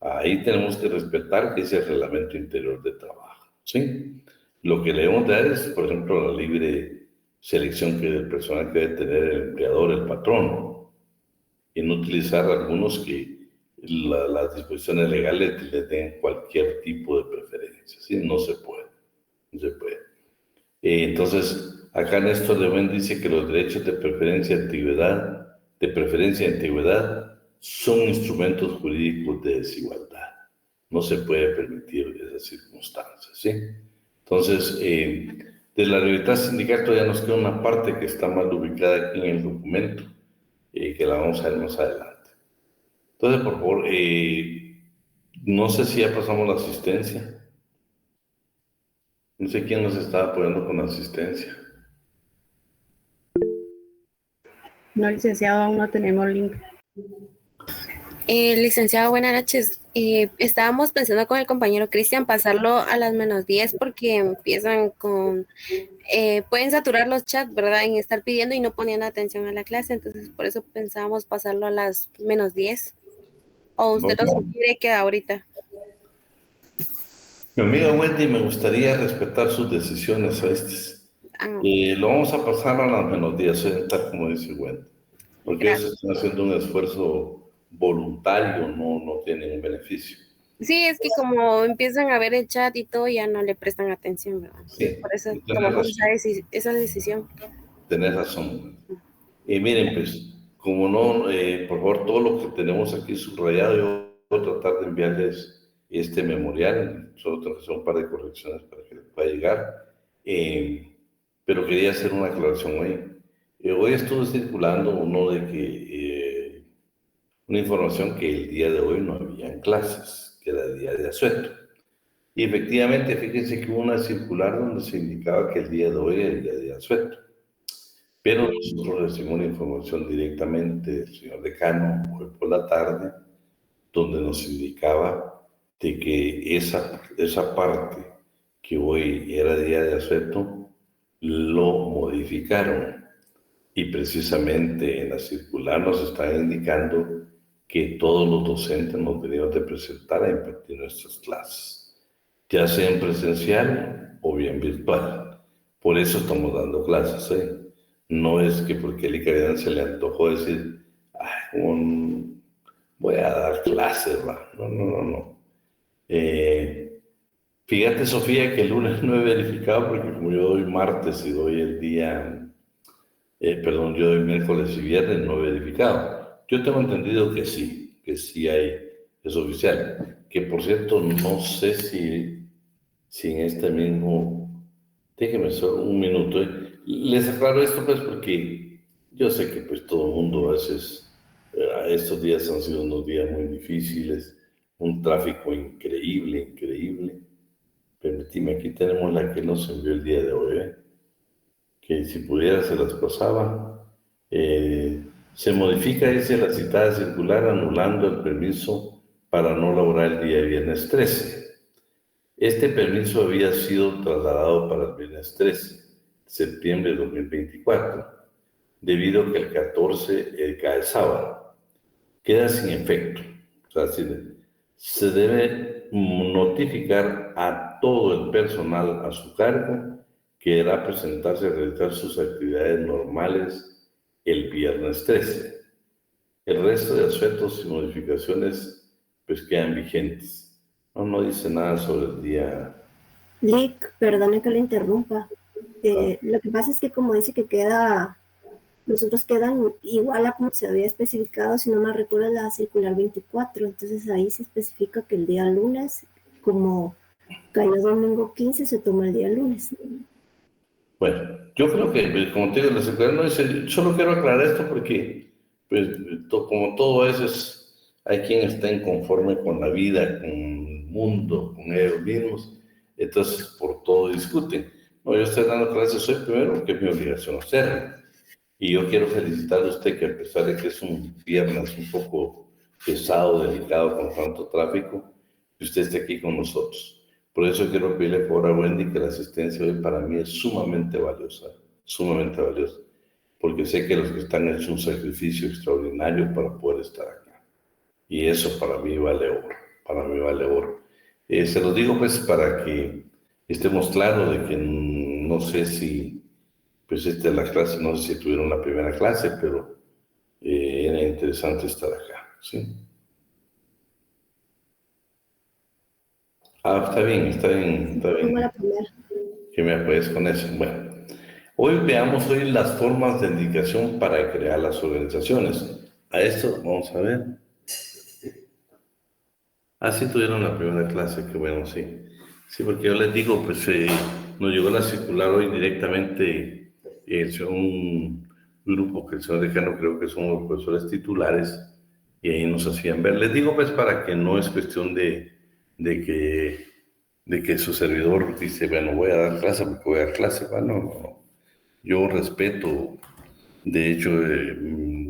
Ahí tenemos que respetar que es el reglamento interior de trabajo, ¿sí? Lo que le debemos dar es, por ejemplo, la libre selección que del personal que debe tener el empleador, el patrón, y no utilizar algunos que las disposiciones legales les den cualquier tipo de preferencia, ¿sí? No se puede, no se puede. Entonces, acá Néstor de Buen dice que los derechos de preferencia de antigüedad, son instrumentos jurídicos de desigualdad. No se puede permitir esas circunstancias, ¿sí? Entonces, de la libertad sindical todavía nos queda una parte que está mal ubicada aquí en el documento, que la vamos a ver más adelante. Entonces, por favor, no sé si ya pasamos la asistencia. No sé quién nos está apoyando con la asistencia. No, licenciado, aún no tenemos link. Licenciado, buenas noches. Estábamos pensando con el compañero Cristian pasarlo a las -10 porque empiezan con... pueden saturar los chats, ¿verdad? En estar pidiendo y no poniendo atención a la clase. Entonces, por eso pensábamos pasarlo a las -10. ¿O usted lo sugiere que ahorita? Mi amiga Wendy, me gustaría respetar sus decisiones a lo vamos a pasar a las -10, tal como dice Wendy. Porque ellos están haciendo un esfuerzo voluntario, no tienen un beneficio. Sí, es que como empiezan a ver el chat y todo, ya no le prestan atención, ¿verdad? Sí, por eso tomamos esa decisión. Tenés razón. Y miren, pues, como no, por favor, todo lo que tenemos aquí subrayado, yo voy a tratar de enviarles este memorial, solo tengo que hacer un par de correcciones para que les pueda llegar, pero quería hacer una aclaración hoy. Hoy estuvo circulando una información que el día de hoy no había clases, que era el día de asueto. Y efectivamente, fíjense que hubo una circular donde se indicaba que el día de hoy era el día de asueto. Pero nosotros recibimos una información directamente del señor decano hoy por la tarde, donde nos indicaba de que esa parte que hoy era día de asueto, lo modificaron. Y precisamente en la circular nos están indicando que todos los docentes nos debemos de presentar a impartir nuestras clases, ya sea en presencial o bien virtual. Por eso estamos dando clases, ¿eh? No es que porque a Eli Caridad se le antojó decir, voy a dar clases, ¿va? No. Fíjate, Sofía, que el lunes no he verificado porque como yo doy martes y doy el día, yo doy miércoles y viernes, no he verificado. Yo tengo entendido que sí hay, es oficial. Que por cierto, no sé si en este mismo, déjeme solo un minuto. Les aclaro esto pues porque yo sé que pues todo el mundo a veces, estos días han sido unos días muy difíciles, un tráfico increíble. Permitime, aquí tenemos la que nos envió el día de hoy, que si pudiera se las pasaba. Se modifica, dice, la citada circular anulando el permiso para no laborar el día de viernes 13. Este permiso había sido trasladado para el viernes 13 de septiembre de 2024, debido a que el 14 cae sábado. Queda sin efecto. O sea, se debe notificar a todo el personal a su cargo que deberá presentarse a realizar sus actividades normales el viernes 13. El resto de asuetos y modificaciones pues quedan vigentes. No dice nada sobre el día. Lick, perdone que le interrumpa. Lo que pasa es que como dice que nosotros quedan igual a como se había especificado, si no me recuerdo, la circular 24, entonces ahí se especifica que el día lunes, como cayó domingo 15, se toma el día lunes. Bueno, yo creo que, como te digo, la circular no dice, solo quiero aclarar esto porque, pues, como todo eso hay quien está inconforme con la vida, con el mundo, con ellos mismos, entonces por todo discuten. No, yo estoy dando clases hoy primero porque es mi obligación hacerlo. Y yo quiero felicitarle a usted que a pesar de que es un viernes un poco pesado, delicado, con tanto tráfico, que usted esté aquí con nosotros. Por eso quiero pedirle por favor a Wendy que la asistencia hoy para mí es sumamente valiosa, porque sé que los que están hecho un sacrificio extraordinario para poder estar acá. Y eso para mí vale oro. para mi valedor. Se los digo pues para que estemos claros de que no sé si, pues esta es la clase, no sé si tuvieron la primera clase, pero era interesante estar acá, ¿sí? Ah, está bien, está bien, está Como la bien. primera. Que me apoyes con eso. Bueno, hoy veamos las formas de indicación para crear las organizaciones. A esto vamos a ver. Ah, sí tuvieron la primera clase, que bueno, sí. Sí, porque yo les digo, pues nos llegó la circular hoy directamente un grupo que el señor decano creo que son los profesores titulares y ahí nos hacían ver. Les digo, pues, para que no es cuestión de que su servidor dice, bueno, voy a dar clase porque voy a dar clase. Bueno, no. Yo respeto, de hecho,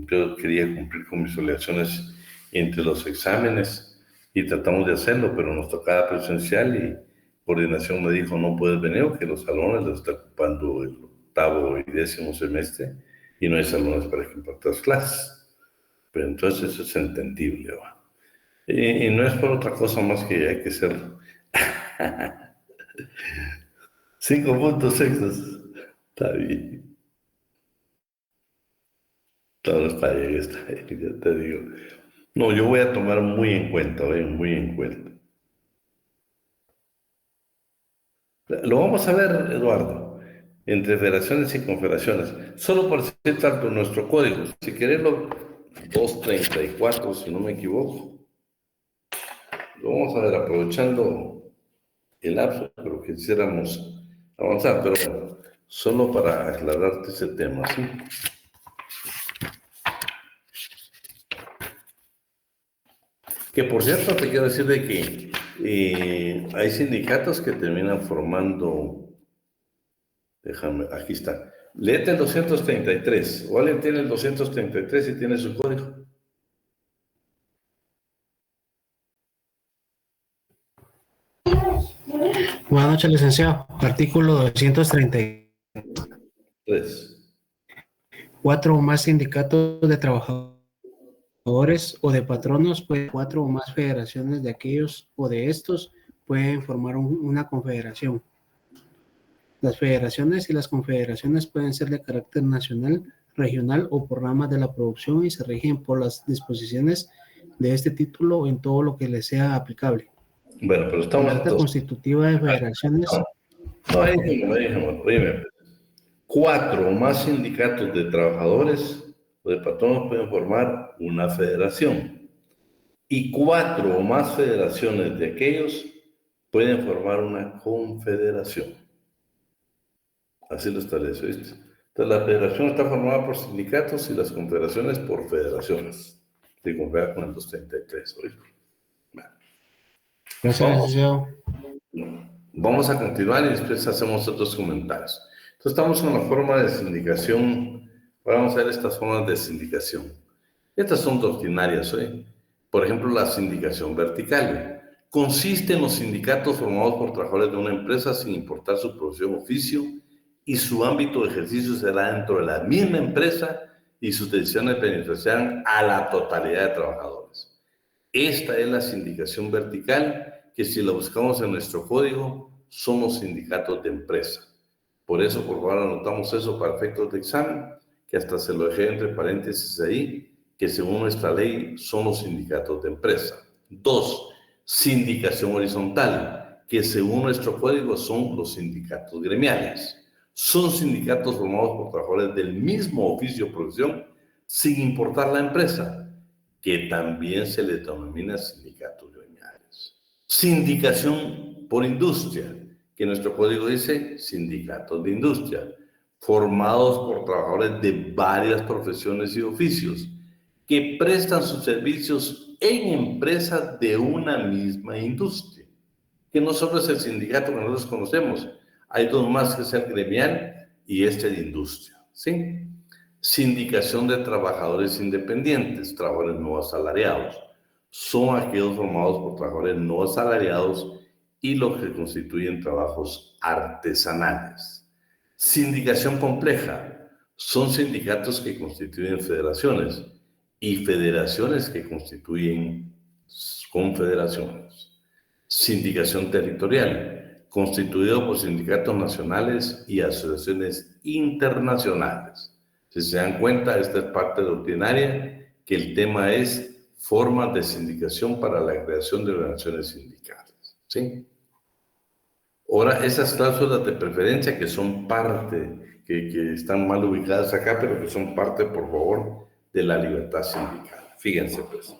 yo quería cumplir con mis obligaciones entre los exámenes y tratamos de hacerlo, pero nos tocaba presencial y coordinación me dijo, no puedes venir porque los salones los está ocupando el 8º y 10º semestre y no hay salones para que impartas clases. Pero entonces eso es entendible, ¿va? Y no es por otra cosa más que hay que ser 5 puntos extras. Está bien. Todo está bien, ya te digo. No, yo voy a tomar muy en cuenta, muy en cuenta. Lo vamos a ver, Eduardo, entre federaciones y confederaciones. Solo por citar por nuestro código. Si querés, 234, si no me equivoco. Lo vamos a ver aprovechando el lapso, pero quisiéramos avanzar, pero bueno, solo para aclararte ese tema, ¿sí? Que por cierto, te quiero decir de que hay sindicatos que terminan formando, déjame, aquí está, léete el 233, o alguien tiene el 233 y tiene su código. Buenas noches, licenciado. Artículo 234 3. o más sindicatos de trabajadores o de patronos, pues 4 o más federaciones de aquellos o de estos pueden formar una confederación. Las federaciones y las confederaciones pueden ser de carácter nacional, regional o por ramas de la producción y se rigen por las disposiciones de este título en todo lo que les sea aplicable. Bueno, pero El estamos acta constitutiva de federaciones. No, oíme. 4 o más sindicatos de trabajadores o de patronos pueden formar una federación. Y 4 o más federaciones de aquellos pueden formar una confederación. Así lo establece, ¿viste? Entonces, la federación está formada por sindicatos y las confederaciones por federaciones. De confiar con el 233, ¿oíste? Bueno, Gracias, licenciado. vamos a continuar y después hacemos otros comentarios. Entonces, estamos con la forma de sindicación. Ahora vamos a ver estas formas de sindicación. Estas son doctrinarias, ¿eh? Por ejemplo, la sindicación vertical. Consiste en los sindicatos formados por trabajadores de una empresa sin importar su profesión o oficio y su ámbito de ejercicio será dentro de la misma empresa y sus decisiones beneficiarán a la totalidad de trabajadores. Esta es la sindicación vertical que si la buscamos en nuestro código son los sindicatos de empresa. Por eso, por favor, anotamos eso para efectos de examen, que hasta se lo dejé entre paréntesis ahí, que según nuestra ley son los sindicatos de empresa. 2. Sindicación horizontal, que según nuestro código son los sindicatos gremiales. Son sindicatos formados por trabajadores del mismo oficio o profesión, sin importar la empresa, que también se les denomina sindicatos gremiales. Sindicación por industria, que nuestro código dice sindicatos de industria, formados por trabajadores de varias profesiones y oficios, que prestan sus servicios en empresas de una misma industria, que no solo es el sindicato que nosotros conocemos, hay 2 más, que es el gremial y este de industria, ¿sí? Sindicación de trabajadores independientes, trabajadores no asalariados, son aquellos formados por trabajadores no asalariados y los que constituyen trabajos artesanales. Sindicación compleja, son sindicatos que constituyen federaciones y federaciones que constituyen confederaciones. Sindicación territorial, constituido por sindicatos nacionales y asociaciones internacionales. Si se dan cuenta, esta es parte doctrinaria, que el tema es formas de sindicación para la creación de organizaciones sindicales. ¿Sí? Ahora, esas cláusulas de preferencia que son parte, que están mal ubicadas acá, pero que son parte, por favor, de la libertad sindical. Fíjense, pues.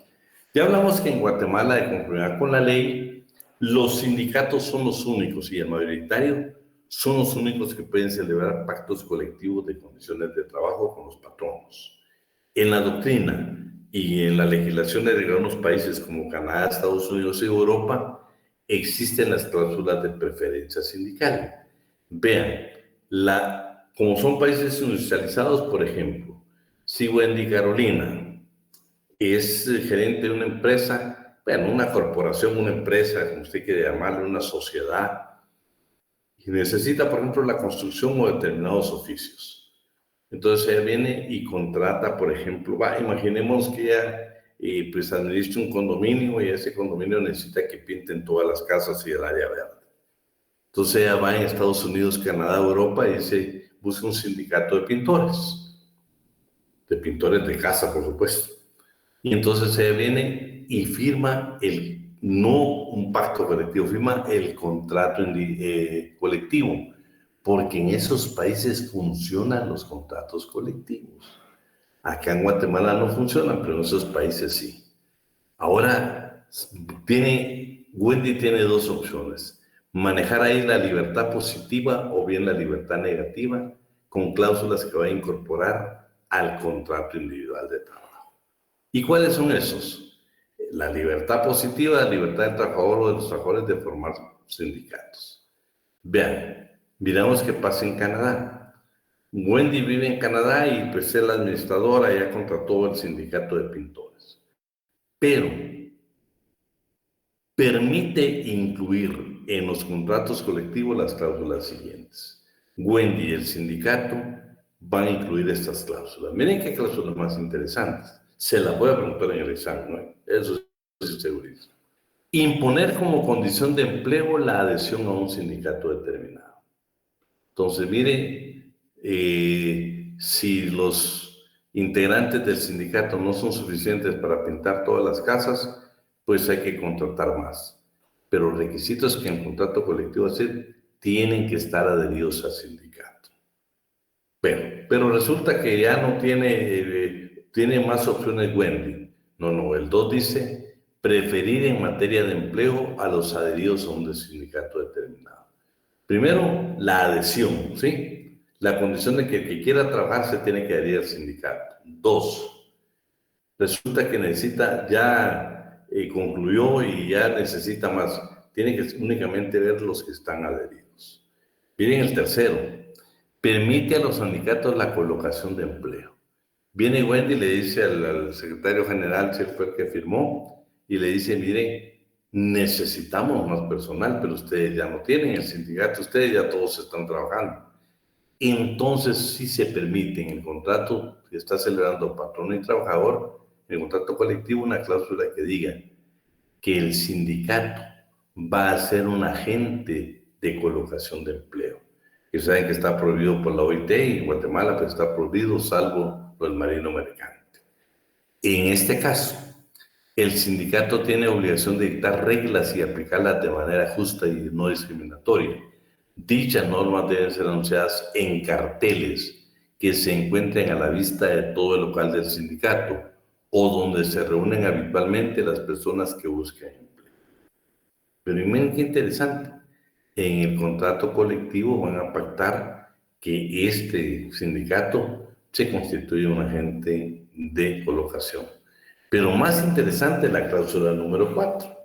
Ya hablamos que en Guatemala, de conformidad con la ley, los sindicatos son los únicos y el mayoritario son los únicos que pueden celebrar pactos colectivos de condiciones de trabajo con los patronos. En la doctrina y en las legislaciones de algunos países como Canadá, Estados Unidos y Europa, existen las cláusulas de preferencia sindical. Vean, como son países industrializados, por ejemplo, si Wendy Carolina es gerente de una empresa, bueno, una corporación, una empresa, como usted quiere llamarlo, una sociedad, y necesita, por ejemplo, la construcción o determinados oficios. Entonces ella viene y contrata, por ejemplo, imaginemos que ella pues administra un condominio y ese condominio necesita que pinten todas las casas y el área verde. Entonces ella va en Estados Unidos, Canadá, Europa y busca un sindicato de pintores de casa, por supuesto. Y entonces ella viene y firma no un pacto colectivo, firma el contrato colectivo, porque en esos países funcionan los contratos colectivos. Acá en Guatemala no funcionan, pero en esos países sí. Ahora, Wendy tiene dos opciones: manejar ahí la libertad positiva o bien la libertad negativa, con cláusulas que va a incorporar al contrato individual de trabajo. ¿Y cuáles son esos? La libertad positiva, la libertad del trabajador o de los trabajadores de formar sindicatos. Vean, miramos qué pasa en Canadá. Wendy vive en Canadá y pues es la administradora, ya contrató el sindicato de pintores. Pero permite incluir en los contratos colectivos las cláusulas siguientes. Wendy y el sindicato van a incluir estas cláusulas. Miren qué cláusulas más interesantes. Se las voy a preguntar en el examen, ¿no? Eso es segurísimo. Imponer como condición de empleo la adhesión a un sindicato determinado. Entonces, mire, si los integrantes del sindicato no son suficientes para pintar todas las casas, pues hay que contratar más. Pero los requisitos que en contrato colectivo tienen que estar adheridos al sindicato. Pero resulta que ya no tiene más opciones Wendy. No, el 2 dice preferir en materia de empleo a los adheridos a un sindicato determinado. Primero, la adhesión, ¿sí? La condición de que el que quiera trabajar se tiene que adherir al sindicato. 2, resulta que ya concluyó y ya necesita más. Tiene que únicamente ver los que están adheridos. Miren el tercero, permite a los sindicatos la colocación de empleo. Viene Wendy y le dice al secretario general, si él fue el que firmó, y le dice, mire, necesitamos más personal, pero ustedes ya no tienen el sindicato, ustedes ya todos están trabajando. Entonces sí se permite en el contrato que está celebrando patrón y trabajador, en el contrato colectivo, una cláusula que diga que el sindicato va a ser un agente de colocación de empleo. Que saben que está prohibido por la OIT y en Guatemala pues está prohibido salvo lo del marino mercante. En este caso, el sindicato tiene obligación de dictar reglas y aplicarlas de manera justa y no discriminatoria. Dichas normas deben ser anunciadas en carteles que se encuentren a la vista de todo el local del sindicato o donde se reúnen habitualmente las personas que buscan empleo. Pero miren qué interesante. En el contrato colectivo van a pactar que este sindicato se constituye un agente de colocación. Pero más interesante la cláusula número 4.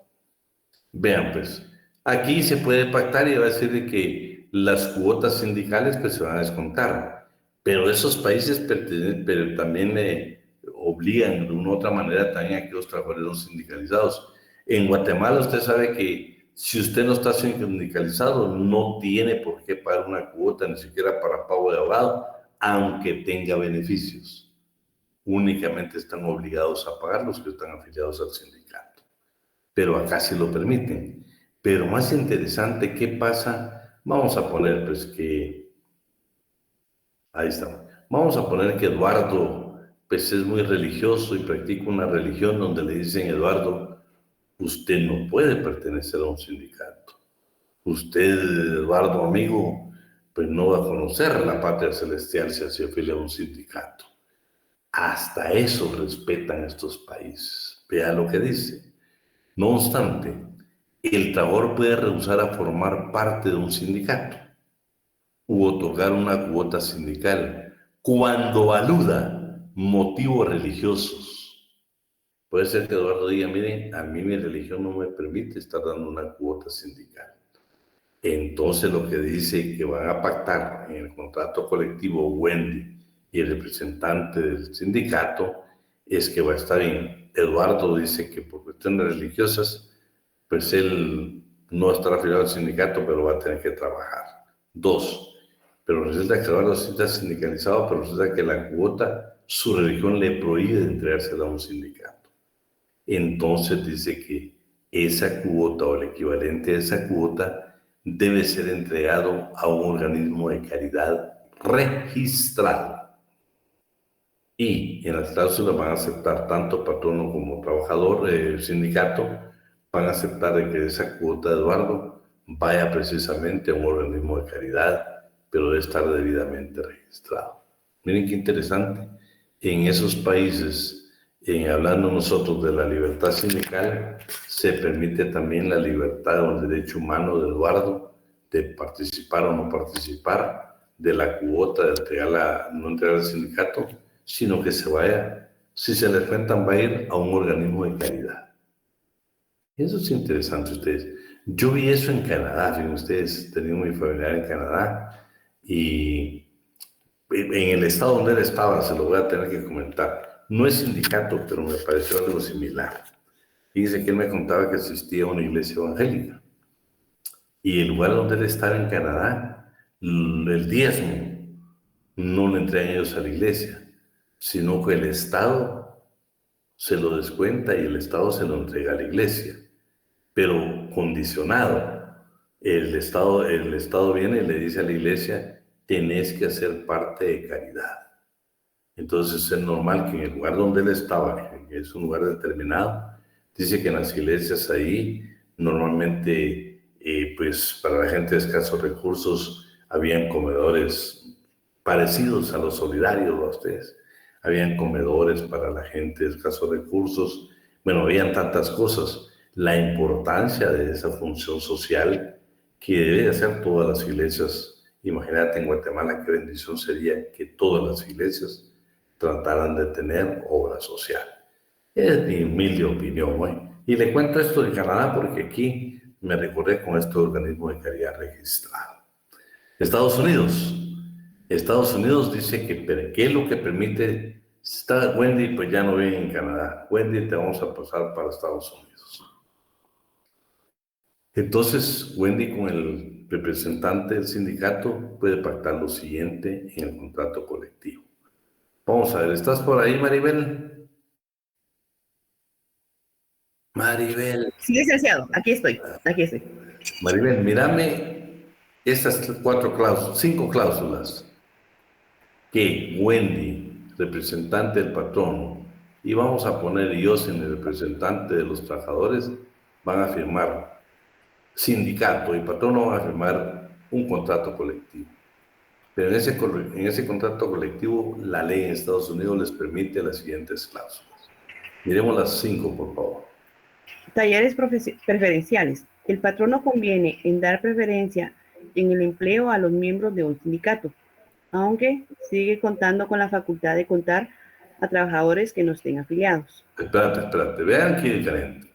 Vean pues, aquí se puede pactar y va a decir que las cuotas sindicales pues se van a descontar. Pero esos países pero también obligan de una u otra manera también a que los trabajadores no sindicalizados. En Guatemala usted sabe que si usted no está sindicalizado, no tiene por qué pagar una cuota, ni siquiera para pago de abogado, aunque tenga beneficios. Únicamente están obligados a pagar los que están afiliados al sindicato. pero acá sí lo permiten. Pero más interesante, ¿qué pasa? Vamos a poner pues que, ahí está, vamos a poner que Eduardo pues es muy religioso y practica una religión donde le dicen, Eduardo, usted no puede pertenecer a un sindicato. Usted, Eduardo, amigo, pues no va a conocer la patria celestial si se afilia a un sindicato. Hasta eso respetan estos países. Vea lo que dice. No obstante, el trabajador puede rehusar a formar parte de un sindicato u otorgar una cuota sindical cuando aluda motivos religiosos. Puede ser que Eduardo diga, miren, a mí mi religión no me permite estar dando una cuota sindical. Entonces lo que dice que van a pactar en el contrato colectivo Wendy y el representante del sindicato es que va a estar bien. Eduardo dice que por cuestiones religiosas, pues él no estará afiliado al sindicato, pero va a tener que trabajar. 2, pero resulta que Eduardo sí está sindicalizado, pero resulta que la cuota, su religión le prohíbe entregársela a un sindicato. Entonces dice que esa cuota o el equivalente a esa cuota debe ser entregado a un organismo de caridad registrado. Y en las cláusulas van a aceptar tanto patrono como trabajador, sindicato, van a aceptar de que esa cuota de Eduardo vaya precisamente a un organismo de caridad, pero debe estar debidamente registrado. Miren qué interesante. En esos países, hablando nosotros de la libertad sindical, se permite también la libertad o el derecho humano de Eduardo de participar o no participar de la cuota de entregarla, no entregar al sindicato, sino que se vaya, si se le cuentan, va a ir a un organismo de caridad. Eso es interesante, ustedes. Yo vi eso en Canadá, fíjense ustedes, tenía muy familiar en Canadá, y en el estado donde él estaba, se lo voy a tener que comentar. No es sindicato, pero me pareció algo similar. Fíjense que él me contaba que asistía a una iglesia evangélica. Y el lugar donde él estaba en Canadá, el diezmo no lo entregan ellos a la iglesia, sino que el Estado se lo descuenta y el Estado se lo entrega a la iglesia, pero condicionado. El Estado viene y le dice a la iglesia, tenés que hacer parte de caridad. Entonces es normal que en el lugar donde él estaba, que es un lugar determinado, dice que en las iglesias ahí normalmente, pues para la gente de escasos recursos, habían comedores parecidos a los solidarios a ustedes. Habían comedores para la gente de escasos recursos. Bueno, habían tantas cosas. La importancia de esa función social que debe hacer todas las iglesias. Imagínate en Guatemala qué bendición sería que todas las iglesias trataran de tener obra social. Es mi humilde opinión, ¿eh? Y le cuento esto de Canadá porque aquí me recordé con este organismo de caridad registrado. Estados Unidos. Estados Unidos dice que ¿qué es lo que permite? Está Wendy, pues ya no vive en Canadá. Wendy, te vamos a pasar para Estados Unidos. Entonces, Wendy con el representante del sindicato puede pactar lo siguiente en el contrato colectivo. Vamos a ver, ¿estás por ahí, Maribel? Maribel. Sí, licenciado, aquí estoy. Maribel, mírame estas 5 cláusulas que Wendy, representante del patrono, y vamos a poner Yosin, el representante de los trabajadores, van a firmar sindicato y patrono van a firmar un contrato colectivo. Pero en ese contrato colectivo, la ley en Estados Unidos les permite las siguientes cláusulas. Miremos las 5, por favor. Talleres preferenciales. El patrono conviene en dar preferencia en el empleo a los miembros de un sindicato, aunque sigue contando con la facultad de contar a trabajadores que no estén afiliados. Espérate. Vean qué diferente.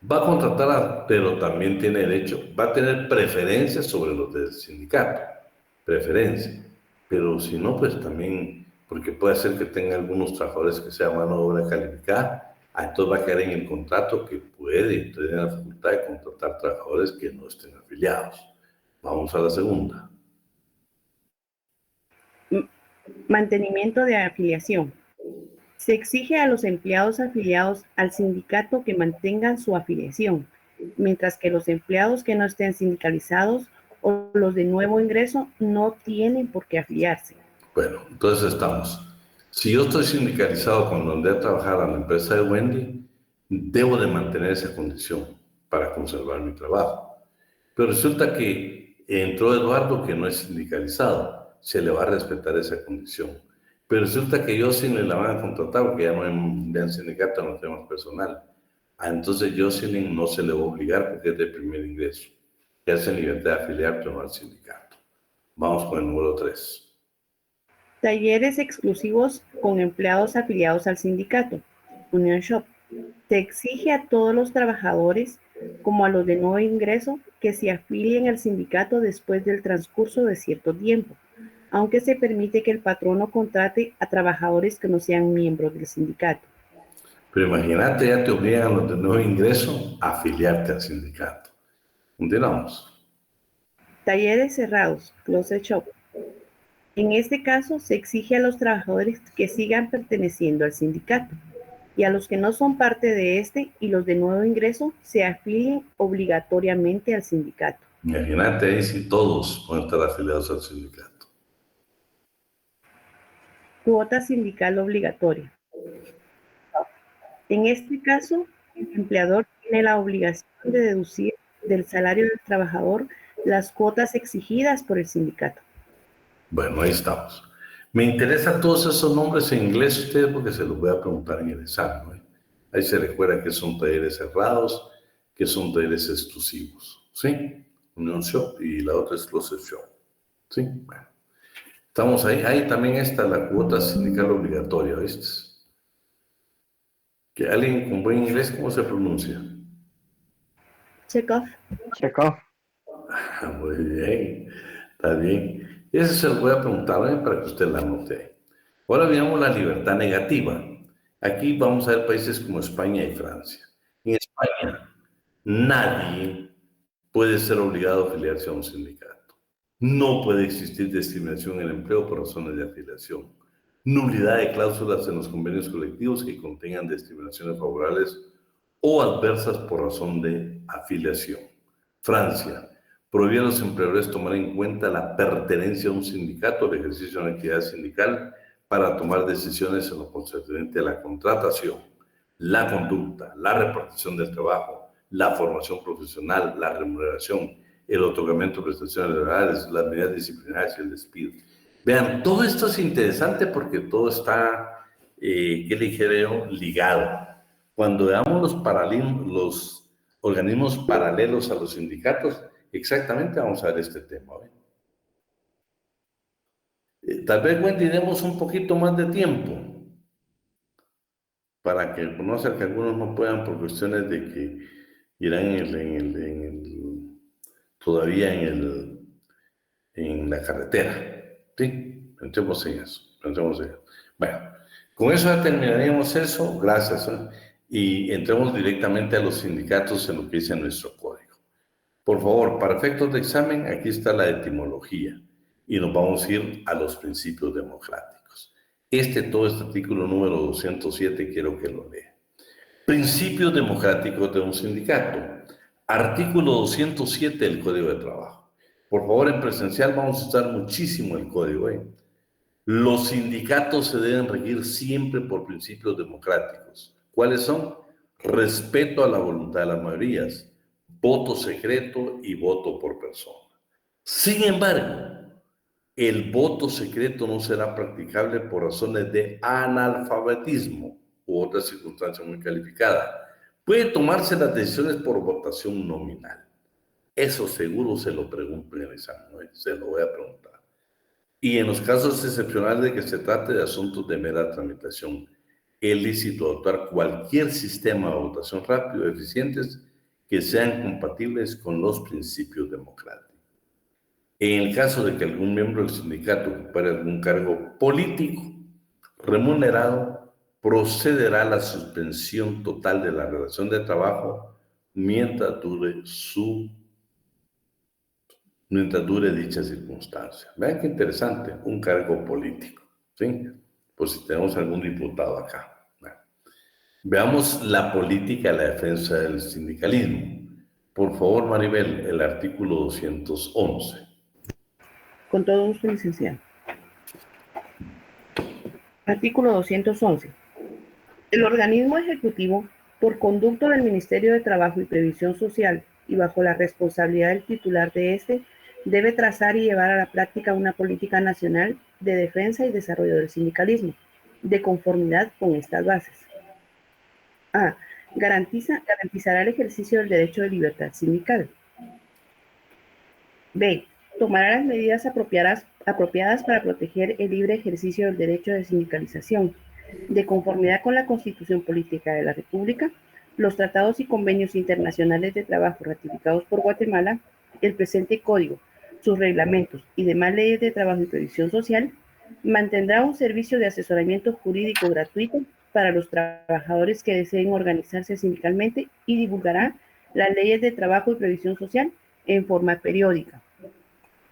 Va a contratar, pero también tiene derecho, va a tener preferencia sobre los del sindicato. Preferencia. Pero si no, pues también, porque puede ser que tenga algunos trabajadores que sean mano de obra calificada, entonces va a quedar en el contrato que puede tener la facultad de contratar trabajadores que no estén afiliados. Vamos a la segunda. Mantenimiento de afiliación. Se exige a los empleados afiliados al sindicato que mantengan su afiliación, mientras que los empleados que no estén sindicalizados o los de nuevo ingreso no tienen por qué afiliarse. Bueno, entonces estamos. Si yo estoy sindicalizado cuando andé a trabajar a la empresa de Wendy, debo de mantener esa condición para conservar mi trabajo. Pero resulta que entró Eduardo, que no es sindicalizado, se le va a respetar esa condición. Pero resulta que Jocelyn la van a contratar porque ya no hay sindicato, no tenemos personal. Entonces Jocelyn no se le va a obligar porque es de primer ingreso. Ya se libertad de afiliarte o no al sindicato. Vamos con el número 3. Talleres exclusivos con empleados afiliados al sindicato, Union Shop. Se exige a todos los trabajadores, como a los de nuevo ingreso, que se afilien al sindicato después del transcurso de cierto tiempo, aunque se permite que el patrono contrate a trabajadores que no sean miembros del sindicato. Pero imagínate, ya te obligan a los de nuevo ingreso a afiliarte al sindicato. Continuamos. Talleres cerrados, closed shop. En este caso, se exige a los trabajadores que sigan perteneciendo al sindicato y a los que no son parte de este y los de nuevo ingreso se afilien obligatoriamente al sindicato. Imagínate ahí si todos pueden estar afiliados al sindicato. Cuota sindical obligatoria. En este caso, el empleador tiene la obligación de deducir del salario del trabajador las cuotas exigidas por el sindicato. Bueno, ahí estamos. Me interesan todos esos nombres en inglés ustedes porque se los voy a preguntar en el examen, ¿eh? Ahí se recuerda que son talleres cerrados, que son talleres exclusivos, ¿sí? Union Shop y la otra es Closed Shop, ¿sí? Bueno, estamos ahí. Ahí también está la cuota sindical obligatoria, ¿viste? Que alguien con buen inglés, ¿cómo se pronuncia? Check off. Check off. Muy bien, está bien. Eso se lo voy a preguntar, ¿eh? Para que usted la anote. Ahora veamos la libertad negativa. Aquí vamos a ver países como España y Francia. En España, nadie puede ser obligado a afiliarse a un sindicato. No puede existir discriminación en el empleo por razones de afiliación. Nulidad de cláusulas en los convenios colectivos que contengan discriminaciones favorables o adversas por razón de afiliación. Francia prohíbe a los empleadores tomar en cuenta la pertenencia a un sindicato o el ejercicio de una actividad sindical para tomar decisiones en lo concerniente a la contratación, la conducta, la repartición del trabajo, la formación profesional, la remuneración, el otorgamiento de prestaciones laborales, las medidas disciplinarias y el despido. Vean, todo esto es interesante porque todo está, ¿qué le dijera, ligado? Cuando veamos los organismos paralelos a los sindicatos, exactamente vamos a ver este tema. Tal vez, Wendy, demos un poquito más de tiempo para que conozcan que algunos no puedan por cuestiones de que irán todavía en la carretera. ¿Sí? Pensemos en eso. Bueno, con eso ya terminaríamos eso. Gracias. Y entremos directamente a los sindicatos en lo que dice nuestro código. Por favor, para efectos de examen, aquí está la etimología y nos vamos a ir a los principios democráticos. Todo este artículo número 207 quiero que lo lea. Principios democráticos de un sindicato. Artículo 207 del Código de Trabajo. Por favor, en presencial vamos a usar muchísimo el código. Los sindicatos se deben regir siempre por principios democráticos. ¿Cuáles son? Respeto a la voluntad de las mayorías, voto secreto y voto por persona. Sin embargo, el voto secreto no será practicable por razones de analfabetismo u otra circunstancia muy calificada. Puede tomarse las decisiones por votación nominal. Eso seguro se lo pregunto en el examen, ¿no? Se lo voy a preguntar. Y en los casos excepcionales de que se trate de asuntos de mera tramitación, es lícito adoptar cualquier sistema de votación rápido y eficientes que sean compatibles con los principios democráticos. En el caso de que algún miembro del sindicato ocupara algún cargo político remunerado, procederá a la suspensión total de la relación de trabajo mientras dure dicha circunstancia. Vean qué interesante, un cargo político, ¿sí? Pues si tenemos algún diputado acá. Veamos la política de la defensa del sindicalismo. Por favor, Maribel, el artículo 211. Con todo gusto, licenciado. Artículo 211. El organismo ejecutivo, por conducto del Ministerio de Trabajo y Previsión Social y bajo la responsabilidad del titular de este, debe trazar y llevar a la práctica una política nacional de defensa y desarrollo del sindicalismo, de conformidad con estas bases. A. Garantizará el ejercicio del derecho de libertad sindical. B. Tomará las medidas apropiadas para proteger el libre ejercicio del derecho de sindicalización, de conformidad con la Constitución Política de la República, los tratados y convenios internacionales de trabajo ratificados por Guatemala, el presente código, sus reglamentos y demás leyes de trabajo y previsión social. Mantendrá un servicio de asesoramiento jurídico gratuito para los trabajadores que deseen organizarse sindicalmente y divulgará las leyes de trabajo y previsión social en forma periódica.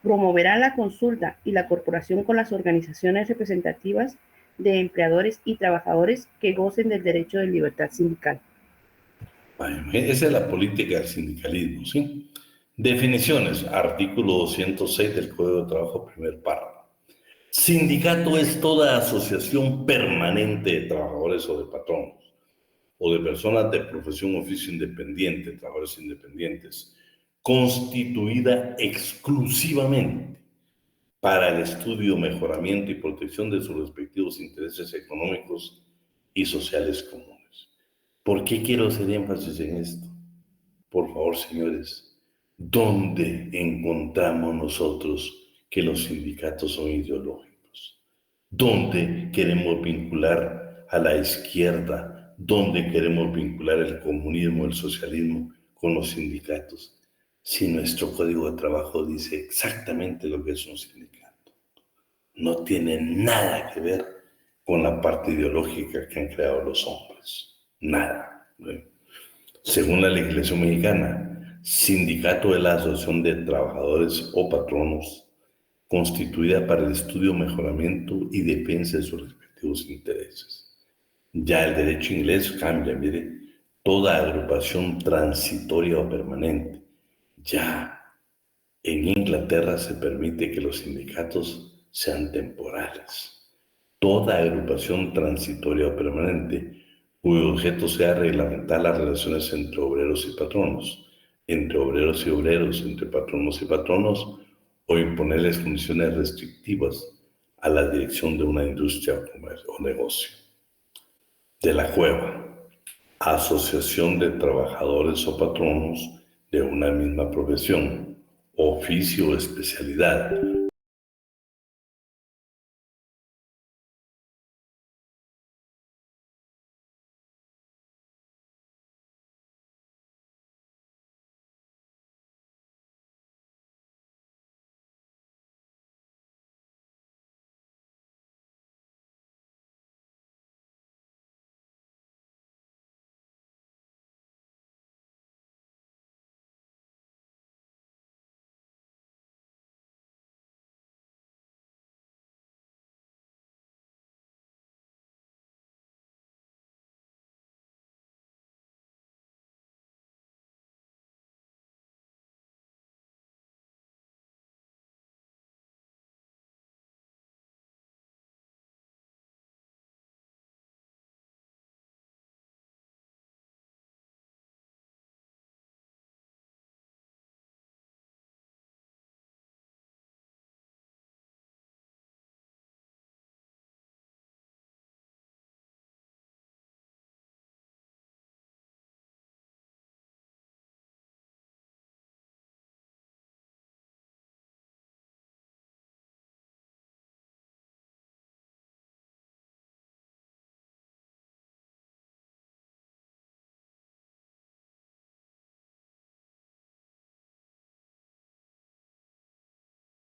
Promoverá la consulta y la corporación con las organizaciones representativas de empleadores y trabajadores que gocen del derecho de libertad sindical. Esa es la política del sindicalismo, ¿sí? Definiciones, artículo 206 del Código de Trabajo, primer párrafo. Sindicato es toda asociación permanente de trabajadores o de patronos, o de personas de profesión o oficio independiente, trabajadores independientes, constituida exclusivamente para el estudio, mejoramiento y protección de sus respectivos intereses económicos y sociales comunes. ¿Por qué quiero hacer énfasis en esto? Por favor, señores, ¿dónde encontramos nosotros que los sindicatos son ideológicos? ¿Dónde queremos vincular a la izquierda? ¿Dónde queremos vincular el comunismo, el socialismo con los sindicatos? Si nuestro Código de Trabajo dice exactamente lo que es un sindicato. No tiene nada que ver con la parte ideológica que han creado los hombres. Nada. Según la legislación mexicana, sindicato es la asociación de trabajadores o patronos constituida para el estudio, mejoramiento y defensa de sus respectivos intereses. Ya el derecho inglés cambia, mire, toda agrupación transitoria o permanente. Ya en Inglaterra se permite que los sindicatos sean temporales. Toda agrupación transitoria o permanente cuyo objeto sea reglamentar las relaciones entre obreros y patronos, entre obreros y obreros, entre patronos y patronos, o imponerles condiciones restrictivas a la dirección de una industria o negocio. De la cueva, asociación de trabajadores o patronos de una misma profesión, oficio o especialidad,